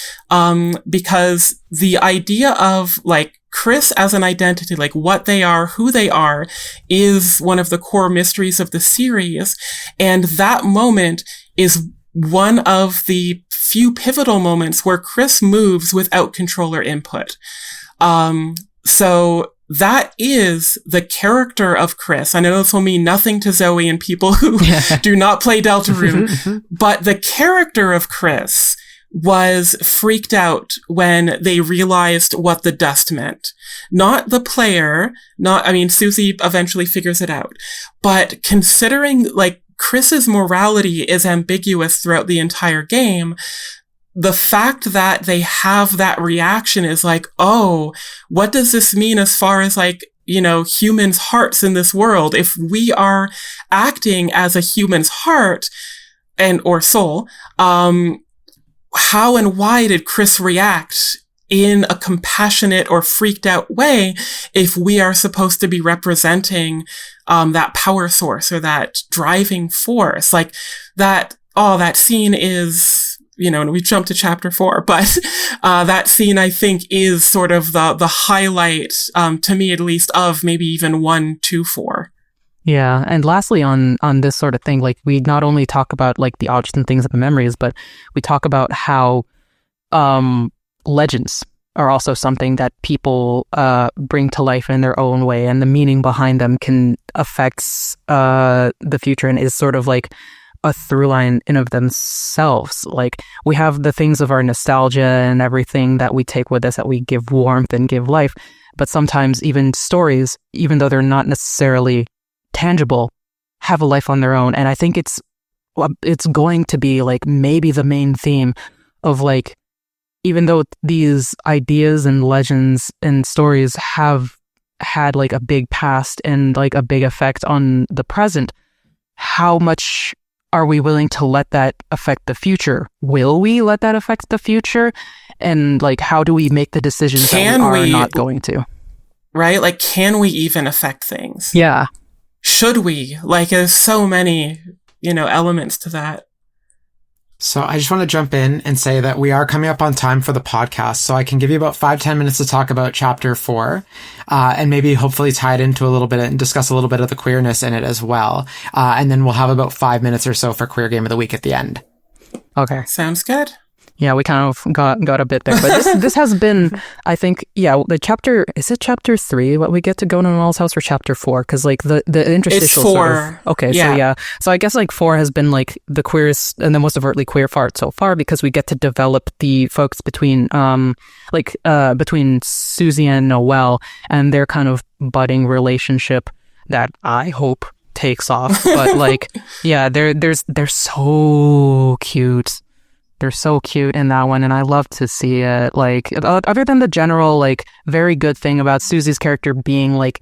because the idea of like Chris as an identity, like what they are, who they are, is one of the core mysteries of the series. And that moment is one of the few pivotal moments where Chris moves without controller input. So that is the character of Chris. I know this will mean nothing to Zoe and people who do not play Deltarune, but the character of Chris was freaked out when they realized what the dust meant. Not the player, Susie eventually figures it out, but considering like Chris's morality is ambiguous throughout the entire game, the fact that they have that reaction is like, oh, what does this mean as far as like, you know, humans' hearts in this world? If we are acting as a human's heart or soul, how and why did Chris react in a compassionate or freaked out way if we are supposed to be representing that power source or that driving force? Like that scene is, you know, and we jumped to chapter 4, but that scene, I think, is sort of the highlight, to me at least, of maybe even 1, 2, 4. Yeah, and lastly on this sort of thing, like we not only talk about like the objects and things of the memories, but we talk about how legends are also something that people bring to life in their own way, and the meaning behind them can affect the future and is sort of like a through line in of themselves. Like we have the things of our nostalgia and everything that we take with us that we give warmth and give life, but sometimes even stories, even though they're not necessarily tangible, have a life on their own. And I think it's going to be like maybe the main theme of like, even though these ideas and legends and stories have had like a big past and like a big effect on the present, how much are we willing to let that affect the future? Will we let that affect the future? And like, how do we make the decisions that we are not going to? Right? Like, can we even affect things? Yeah. Should we? Like, there's so many, you know, elements to that. So I just want to jump in and say that we are coming up on time for the podcast, so I can give you about 5-10 minutes to talk about chapter 4, and maybe hopefully tie it into a little bit and discuss a little bit of the queerness in it as well. And then we'll have about 5 minutes or so for Queer Game of the Week at the end. Okay. Sounds good. Yeah, we kind of got a bit there, but this has been, I think, the chapter, is it chapter 3, what we get to go to Noel's house, or chapter 4? Because, like, the interstitial it's 4. sort of, okay, yeah. So I guess, like, 4 has been, like, the queerest and the most overtly queer part so far, because we get to develop the folks between Susie and Noel and their kind of budding relationship that I hope takes off. But, like, yeah, they're so cute. They're so cute in that one, and I love to see it. Like, other than the general, like, very good thing about Susie's character being, like,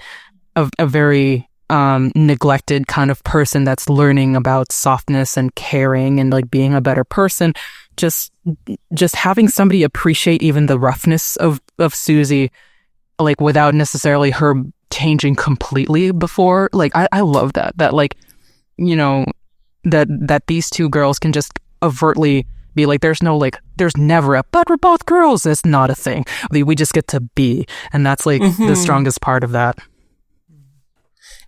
a very neglected kind of person that's learning about softness and caring and, like, being a better person, just having somebody appreciate even the roughness of Susie, like, without necessarily her changing completely before. Like, I love that, like, you know, that these two girls can just overtly be like, there's never a, but we're both girls. It's not a thing. We just get to be. And that's, like, the strongest part of that.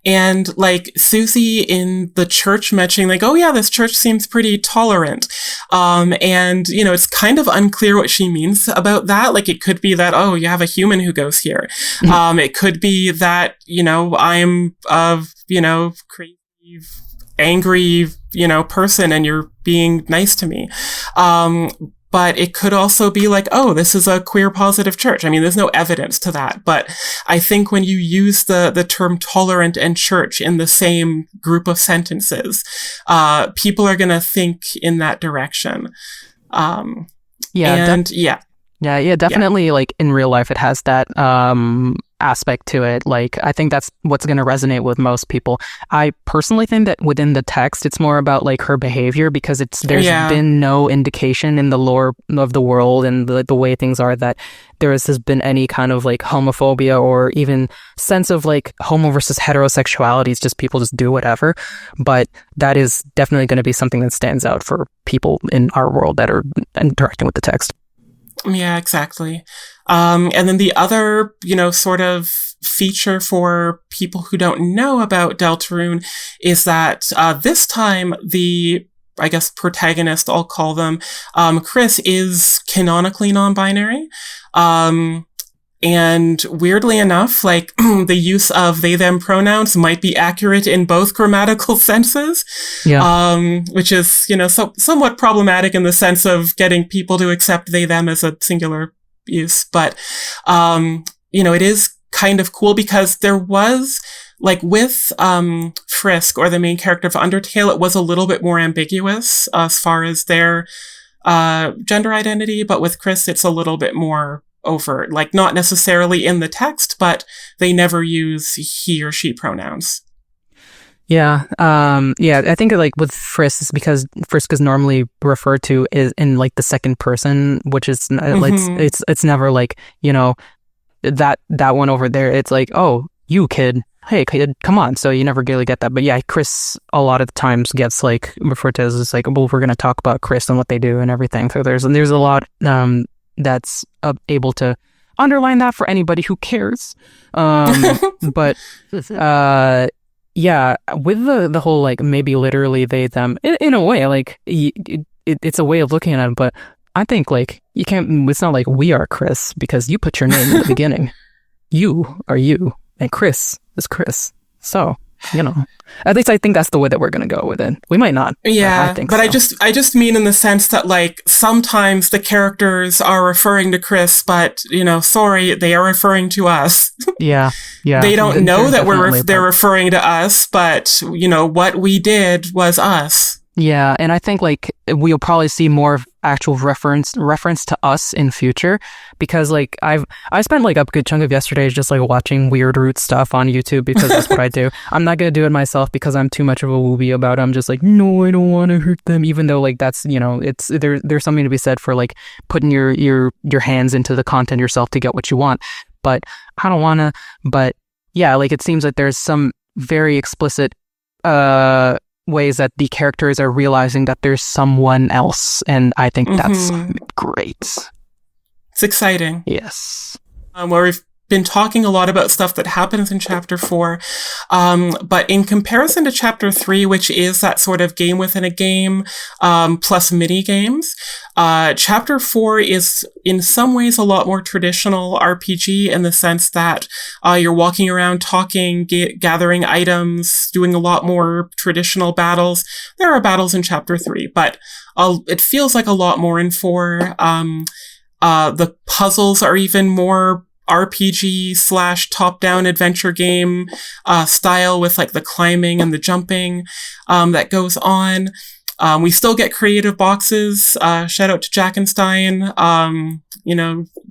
And, like, Susie in the church mentioning, like, oh yeah, this church seems pretty tolerant. And, you know, it's kind of unclear what she means about that. Like, it could be that, oh, you have a human who goes here. It could be that, you know, I'm crazy, angry, you know, person, and you're being nice to me. But it could also be like, oh, this is a queer positive church. I mean, there's no evidence to that. But I think when you use the term tolerant and church in the same group of sentences, people are going to think in that direction. Definitely. Like, in real life, it has that aspect to it. Like, I think that's what's going to resonate with most people. I personally think that within the text, it's more about, like, her behavior, because there's been no indication in the lore of the world and the way things are that there has been any kind of, like, homophobia or even sense of, like, homo versus heterosexuality. It's just people just do whatever. But that is definitely going to be something that stands out for people in our world that are interacting with the text. Yeah, exactly. And then the other, you know, sort of feature for people who don't know about Deltarune is that this time the, I guess, protagonist, I'll call them, Chris, is canonically non-binary. And weirdly enough, like, the use of they, them pronouns might be accurate in both grammatical senses. Yeah. Which is, you know, somewhat problematic in the sense of getting people to accept they, them as a singular use. But, you know, it is kind of cool because there was, like, with, Frisk, or the main character of Undertale, it was a little bit more ambiguous as far as their, gender identity. But with Chris, it's a little bit more overt, like, not necessarily in the text, but they never use he or she pronouns. Yeah. I think, like, with Frisk, it's because Frisk is normally referred to is in, like, the second person, which is it's never, like, you know, that one over there. It's like, oh, you kid, hey kid, come on. So you never really get that. But yeah, Chris a lot of the times gets, like, referred to as, like, well, we're gonna talk about Chris and what they do and everything. So there's a lot that's able to underline that for anybody who cares. But yeah, with the whole, like, maybe literally they, them, in a way, like, it's a way of looking at it. But I think, like, you can't, it's not like we are Chris because you put your name in the beginning. You are you, and Chris is Chris. So, you know, at least I think that's the way that we're going to go with it. We might not. Yeah, I think but so. I just mean in the sense that, like, sometimes the characters are referring to Chris, but, you know, sorry, they are referring to us. Yeah. They don't know that they're referring to us, but, you know, what we did was us. Yeah, and I think, like, we'll probably see more of actual reference to us in future, because, like, I spent, like, a good chunk of yesterday just, like, watching weird root stuff on YouTube, because that's what I do. I'm not gonna do it myself because I'm too much of a wooby about it. I'm just like, no, I don't want to hurt them, even though, like, that's, you know, it's there's something to be said for, like, putting your hands into the content yourself to get what you want. But I don't want to. But yeah, like, it seems like there's some very explicit ways that the characters are realizing that there's someone else, and I think that's great. It's exciting. Yes. Where we've been talking a lot about stuff that happens in Chapter 4, but in comparison to Chapter 3, which is that sort of game within a game, plus mini games, Chapter 4 is in some ways a lot more traditional RPG in the sense that you're walking around talking, gathering items, doing a lot more traditional battles. There are battles in Chapter 3, but it feels like a lot more in 4. The puzzles are even more RPG / top-down adventure game style with like the climbing and the jumping that goes on. We still get creative boxes. Shout out to Jackenstein.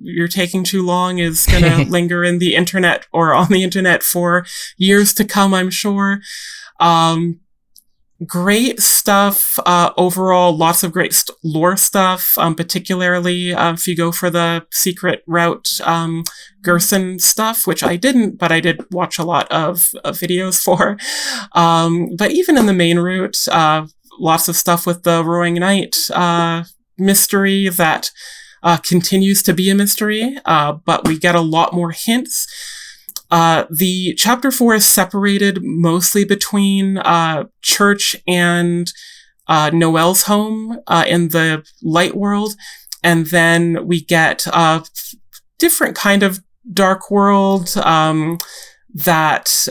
You're taking too long is going to linger in the internet or on the internet for years to come, I'm sure. Great stuff overall, lots of great lore stuff, particularly if you go for the secret route Gerson stuff, which I didn't, but I did watch a lot of videos for. But even in the main route, lots of stuff with the Roaring Knight mystery that continues to be a mystery, but we get a lot more hints. The Chapter 4 is separated mostly between Church and Noelle's home in the light world, and then we get a different kind of dark world that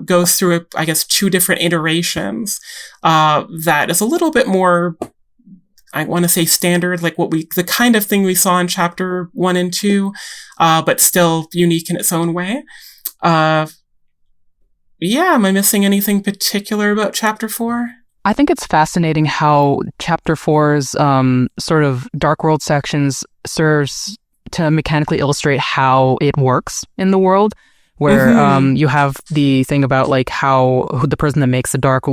goes through, I guess, 2 different iterations that is a little bit more, I want to say, standard, like the kind of thing we saw in Chapter 1 and 2, but still unique in its own way. Am I missing anything particular about Chapter 4? I think it's fascinating how Chapter 4's sort of Dark World sections serves to mechanically illustrate how it works in the world, where you have the thing about like how the person that makes the dark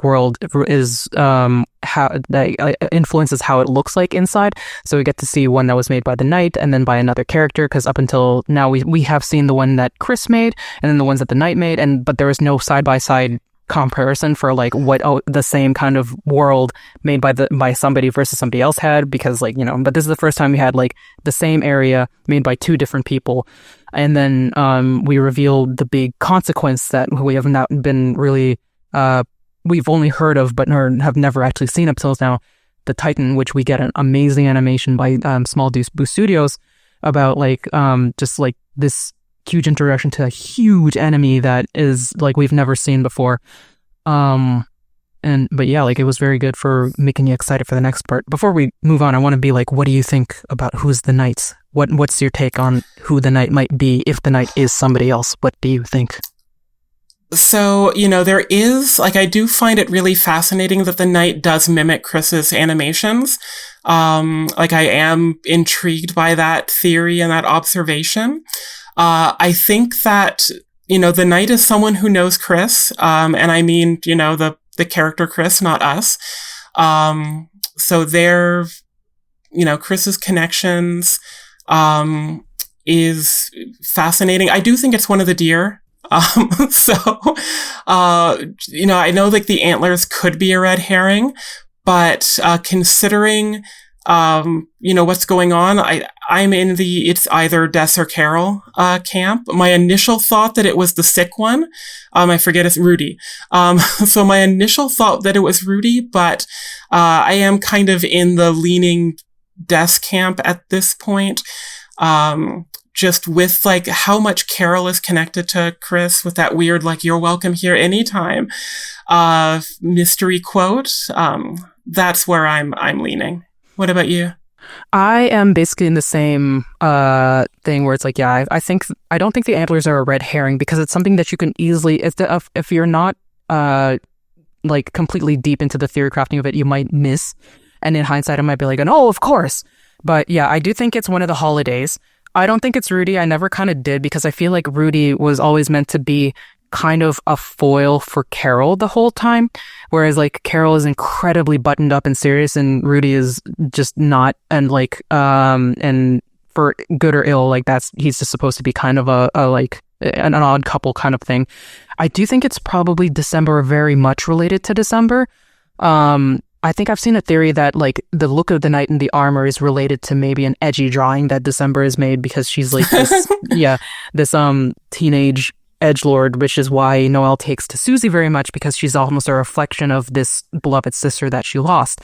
world is how that influences how it looks like inside. So we get to see one that was made by the Knight and then by another character, because up until now we have seen the one that Chris made and then the ones that the Knight made, but there was no side-by-side comparison for like what the same kind of world made by somebody versus somebody else had, because but this is the first time we had like the same area made by 2 different people. And then we revealed the big consequence that we have not been really we've only heard of but have never actually seen up till now, the Titan, which we get an amazing animation by Small Boost Studios about just like this huge introduction to a huge enemy that is like we've never seen before. It was very good for making you excited for the next part. Before we move on, I want to be like, what do you think about who's the Knights? What's your take on who the Knight might be if the Knight is somebody else? What do you think? So, there is, I do find it really fascinating that the Knight does mimic Chris's animations. I am intrigued by that theory and that observation. I think that, the Knight is someone who knows Chris, and I mean, the character Chris, not us. So they're, Chris's connections, is fascinating. I do think it's one of the deer. I know the antlers could be a red herring, but, considering, what's going on, I'm in it's either Des or Carol, camp. My initial thought that it was the sick one, I forget it's Rudy. So my initial thought that it was Rudy, but, I am kind of in the leaning Des camp at this point. Just with how much Carol is connected to Chris with that weird, you're welcome here anytime, mystery quote. That's where I'm leaning. What about you? I am basically in the same thing where it's I don't think the antlers are a red herring, because it's something that you can easily, if you're not completely deep into the theory crafting of it, you might miss. And in hindsight, I might be oh, of course. But yeah, I do think it's one of the holidays. I don't think it's Rudy. I never kind of did, because I feel like Rudy was always meant to be kind of a foil for Carol the whole time, whereas Carol is incredibly buttoned up and serious, and Rudy is just not, and and for good or ill, he's just supposed to be kind of a an odd couple kind of thing. I do think it's probably December, very much related to December. I think I've seen a theory that like the look of the knight in the armor is related to maybe an edgy drawing that December has made because she's like this, this teenage edgelord, which is why Noelle takes to Susie very much, because she's almost a reflection of this beloved sister that she lost.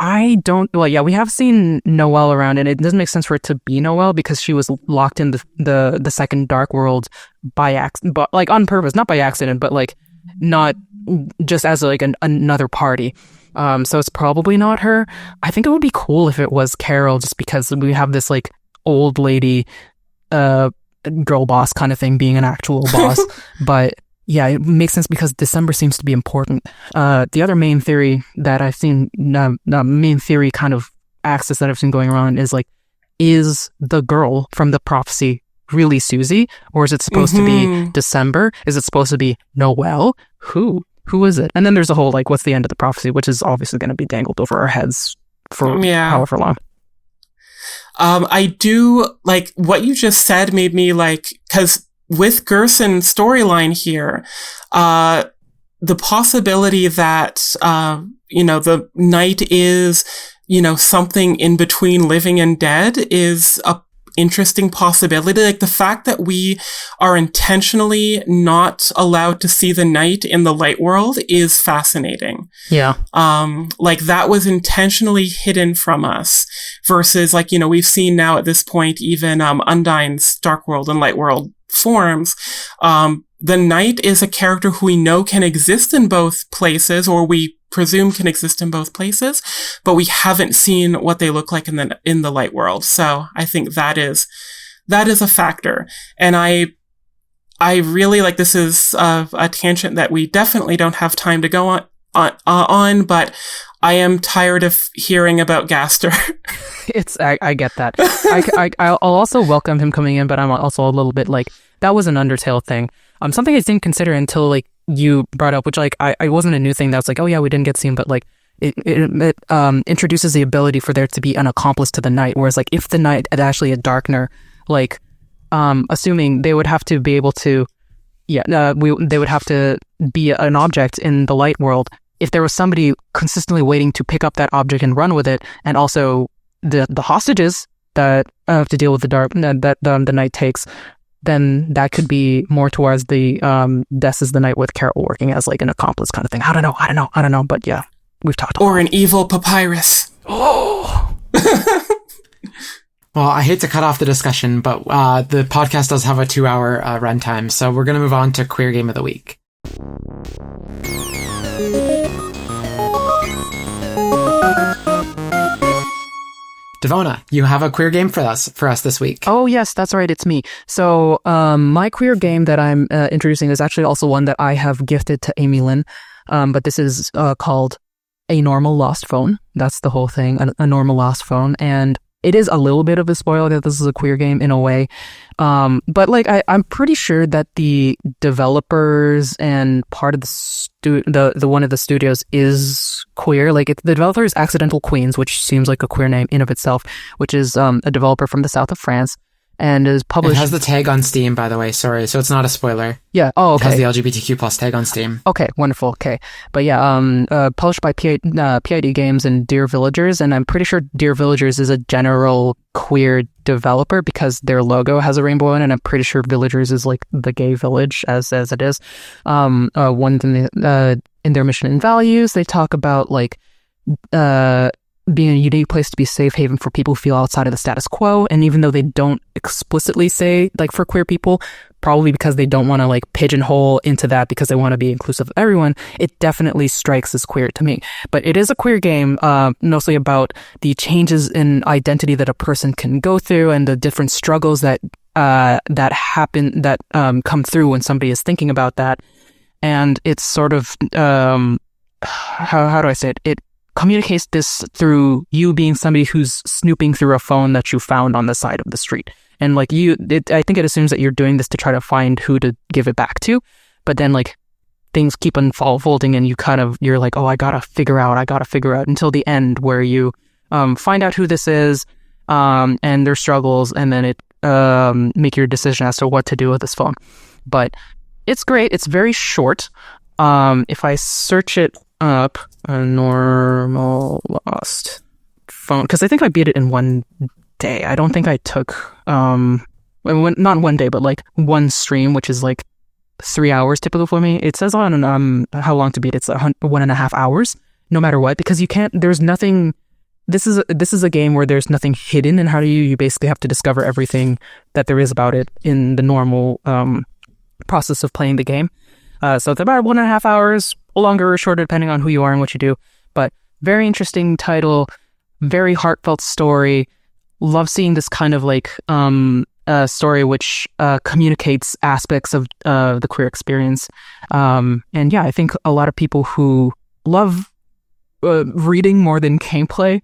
We have seen Noelle around, and it doesn't make sense for it to be Noelle because she was locked in the second Dark World by accident, but like on purpose, not by accident, but like not just as like another party. So it's probably not her. I think it would be cool if it was Carol, just because we have this like old lady, girl boss kind of thing being an actual boss. But yeah, it makes sense because December seems to be important. The other main theory that I've seen, main theory kind of axis that I've seen going around is like, is the girl from the prophecy really Susie? Or is it supposed to be December? Is it supposed to be Noelle? Who is it? And then there's a whole, like, what's the end of the prophecy, which is obviously going to be dangled over our heads for however long. I do, like, what you just said made me, like, because with Gerson's storyline here, the possibility that, the knight is, something in between living and dead is a interesting possibility. Like the fact that we are intentionally not allowed to see the knight in the light world is fascinating. Yeah. Like that was intentionally hidden from us versus like, we've seen now at this point, even, Undyne's dark world and light world forms. The knight is a character who we know can exist in both places, or we presume can exist in both places, but we haven't seen what they look like in the light world. So I think that is a factor. And I really like, this is a tangent that we definitely don't have time to go on, but I am tired of hearing about Gaster. I get that. I'll also welcome him coming in, but I'm also a little bit like, that was an Undertale thing. Something I didn't consider until like you brought up, which like I wasn't a new thing that was like, oh yeah, we didn't get seen, but like it introduces the ability for there to be an accomplice to the knight. Whereas like if the knight is actually a darkener, like assuming they would have to be able to, they would have to be an object in the light world. If there was somebody consistently waiting to pick up that object and run with it, and also the hostages that have to deal with the dark that the knight takes, then that could be more towards the Death is the Night with Carol working as like an accomplice kind of thing. I don't know. But yeah, we've talked about or an evil papyrus. Oh. Well, I hate to cut off the discussion, but the podcast does have a 2-hour runtime, so we're going to move on to Queer Game of the Week. Devona, you have a queer game for us this week. Oh, yes, that's right. It's me. So my queer game that I'm introducing is actually also one that I have gifted to Amy-Lynn. But this is called A Normal Lost Phone. That's the whole thing, a normal lost phone. And it is a little bit of a spoiler that this is a queer game in a way. But like I'm pretty sure that the developers and part of the one of the studios is queer. Like the developer is Accidental Queens, which seems like a queer name in of itself, which is a developer from the south of France. And is published. It has the tag on Steam, by the way. Sorry, so it's not a spoiler. Yeah. Oh, okay. It has the LGBTQ+ tag on Steam. Okay, wonderful. Okay, but yeah, published by PID Games and Dear Villagers, and I'm pretty sure Dear Villagers is a general queer developer because their logo has a rainbow in it, and I'm pretty sure Villagers is like the gay village as it is. One thing in their mission and values, they talk about like being a unique place to be safe haven for people who feel outside of the status quo. And even though they don't explicitly say like for queer people, probably because they don't want to like pigeonhole into that because they want to be inclusive of everyone, it definitely strikes as queer to me. But it is a queer game, mostly about the changes in identity that a person can go through and the different struggles that happen, that come through when somebody is thinking about that. And it's sort of, how do I say it? It communicates this through you being somebody who's snooping through a phone that you found on the side of the street. And like I think it assumes that you're doing this to try to find who to give it back to. But then like things keep unfolding and you're like, oh, I gotta figure out until the end where you find out who this is and their struggles, and then it make your decision as to what to do with this phone. but it's great. It's very short. If I search it up, a normal lost phone, because I think I beat it in one day. I don't think I took not one day, but like one stream, which is like 3 hours typical for me. It says on how long to beat. It's 1.5 hours, no matter what, because you can't. There's nothing. This is a game where there's nothing hidden, and you basically have to discover everything that there is about it in the normal process of playing the game. So it's about 1.5 hours, longer or shorter depending on who you are and what you do. But very interesting title, very heartfelt story. Love seeing this kind of like story which communicates aspects of the queer experience. And yeah, I think a lot of people who love reading more than gameplay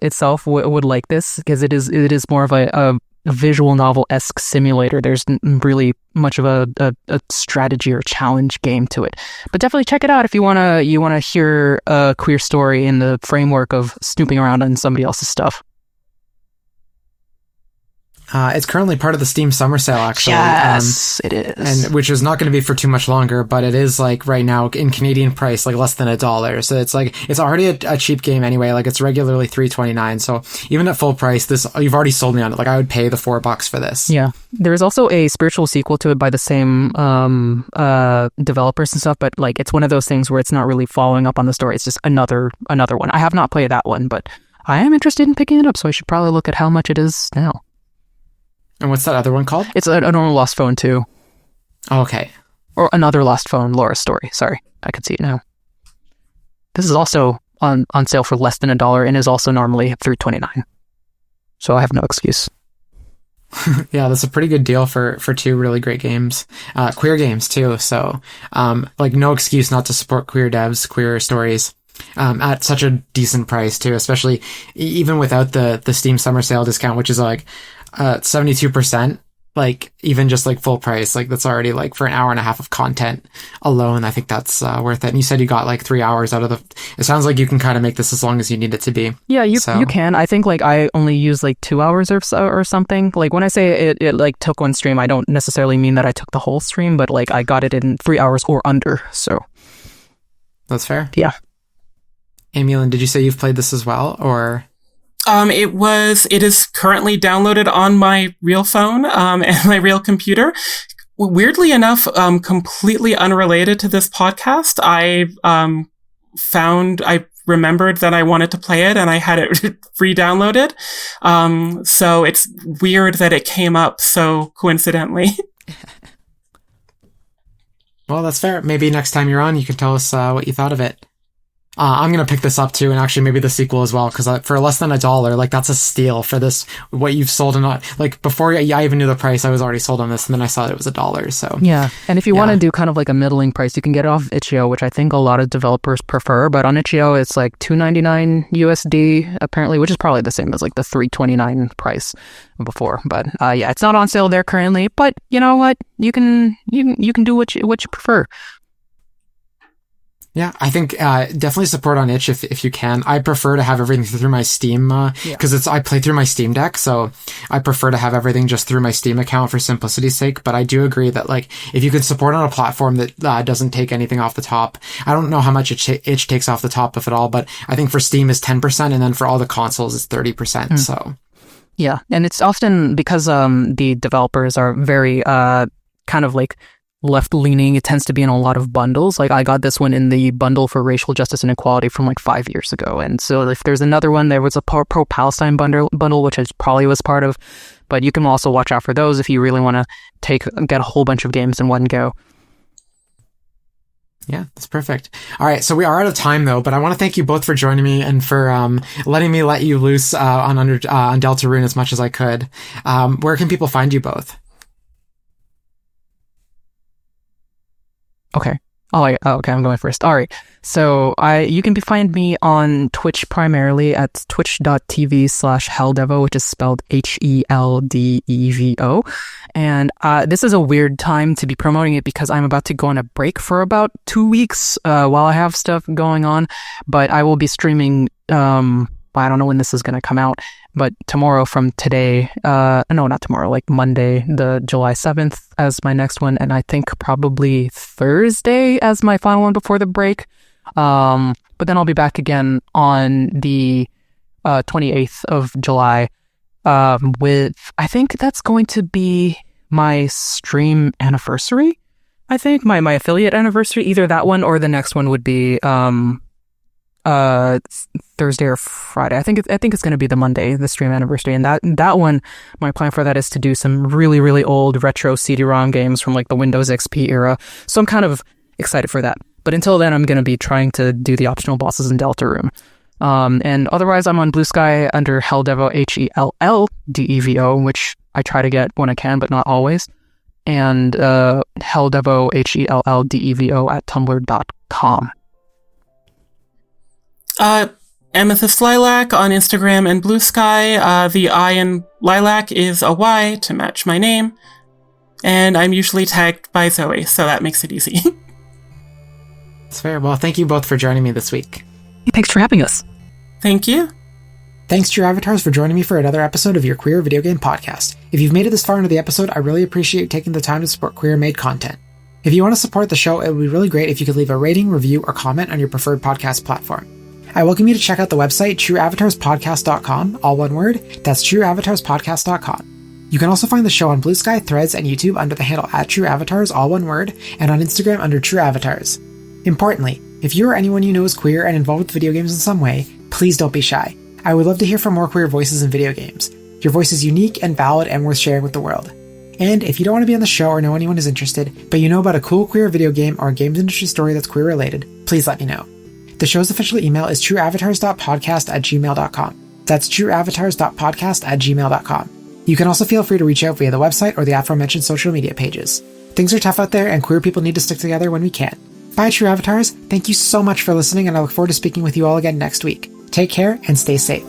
itself would like this, because it is more of a visual novel-esque simulator. There's really much of a strategy or challenge game to it. But definitely check it out if you wanna hear a queer story in the framework of snooping around on somebody else's stuff. It's currently part of the Steam Summer Sale, actually. Yes, it is. And which is not going to be for too much longer, but it is like right now in Canadian price, like less than $1. So it's like, it's already a cheap game anyway. Like it's regularly $3.29. So even at full price, you've already sold me on it. Like I would pay the $4 for this. Yeah. There is also a spiritual sequel to it by the same developers and stuff, but like it's one of those things where it's not really following up on the story. It's just another one. I have not played that one, but I am interested in picking it up, so I should probably look at how much it is now. And what's that other one called? It's a normal Lost Phone 2. Okay. Or Another Lost Phone, Laura's Story. Sorry, I can see it now. This is also on sale for less than $1 and is also normally $3.29. So I have no excuse. Yeah, that's a pretty good deal for two really great games. Queer games too, so like no excuse not to support queer devs, queer stories. At such a decent price too, especially even without the Steam Summer Sale discount, which is like 72%, like even just like full price, like that's already like for an hour and a half of content alone. I think that's worth it. And you said you got like 3 hours out of it sounds like you can kind of make this as long as you need it to be. Yeah, you can. I think like I only use like 2 hours or something. Like when I say it like took one stream, I don't necessarily mean that I took the whole stream, but like I got it in 3 hours or under. So that's fair. Yeah. Amy-Lynn, did you say you've played this as well, or? It is currently downloaded on my real phone, and my real computer. Weirdly enough, completely unrelated to this podcast, I remembered that I wanted to play it and I had it re-downloaded. So it's weird that it came up so coincidentally. Well, that's fair. Maybe next time you're on, you can tell us what you thought of it. I'm going to pick this up too, and actually maybe the sequel as well, because for less than $1, like that's a steal for this, what you've sold. And not like before I even knew the price, I was already sold on this, and then I saw that it was $1. So yeah. And if you want to do kind of like a middling price, you can get it off itch.io, which I think a lot of developers prefer. But on itch.io, it's like $2.99 USD apparently, which is probably the same as like the $3.29 price before. But yeah, it's not on sale there currently. But you know what? You can do what you prefer. Yeah, I think definitely support on itch if you can. I prefer to have everything through my Steam because I play through my Steam Deck, so I prefer to have everything just through my Steam account for simplicity's sake. But I do agree that like if you could support on a platform that doesn't take anything off the top, I don't know how much itch takes off the top, if at all. But I think for Steam is 10%, and then for all the consoles it's 30%. So yeah, and it's often because the developers are very kind of like left-leaning. It tends to be in a lot of bundles. Like I got this one in the bundle for racial justice and equality from like 5 years ago. And so if there's another one, there was a pro-Palestine bundle, which I probably was part of. But you can also watch out for those if you really want to get a whole bunch of games in one go. Yeah, that's perfect. All right, so we are out of time though, but I want to thank you both for joining me and for letting me let you loose on Deltarune as much as I could. Where can people find you both? Okay. Okay, I'm going first. All right. So you can find me on Twitch primarily at twitch.tv/Heldevo, which is spelled HELDEVO. And this is a weird time to be promoting it because I'm about to go on a break for about 2 weeks while I have stuff going on. But I will be streaming I don't know when this is going to come out, but tomorrow from today, no, not tomorrow, like Monday, the July 7th as my next one, and I think probably Thursday as my final one before the break. But then I'll be back again on the 28th of July with, I think that's going to be my stream anniversary. I think my affiliate anniversary, either that one or the next one would be Thursday or Friday. I think it's going to be the Monday, the stream anniversary, and that one, my plan for that is to do some really, really old retro CD-ROM games from like the Windows XP era. So I'm kind of excited for that. But until then, I'm going to be trying to do the optional bosses in Deltarune. And otherwise, I'm on Blue Sky under Heldevo, Helldevo, which I try to get when I can, but not always. And Heldevo, Helldevo at tumblr.com. Amethyst Lilac on Instagram and Blue Sky. The I in Lilac is a Y to match my name. And I'm usually tagged by Zoe, so that makes it easy. That's fair. Well, thank you both for joining me this week. Thanks for having us. Thank you. Thanks to your avatars for joining me for another episode of your Queer Video Game Podcast. If you've made it this far into the episode, I really appreciate you taking the time to support queer-made content. If you want to support the show, it would be really great if you could leave a rating, review, or comment on your preferred podcast platform. I welcome you to check out the website trueavatarspodcast.com, all one word. That's trueavatarspodcast.com. You can also find the show on Blue Sky, Threads, and YouTube under the handle @trueavatars, all one word, and on Instagram under trueavatars. Importantly, if you or anyone you know is queer and involved with video games in some way, please don't be shy. I would love to hear from more queer voices in video games. Your voice is unique and valid and worth sharing with the world. And if you don't want to be on the show or know anyone who's interested, but you know about a cool queer video game or a games industry story that's queer related, please let me know. The show's official email is trueavatars.podcast@gmail.com. That's trueavatars.podcast@gmail.com. You can also feel free to reach out via the website or the aforementioned social media pages. Things are tough out there, and queer people need to stick together when we can. Bye, True Avatars. Thank you so much for listening, and I look forward to speaking with you all again next week. Take care and stay safe.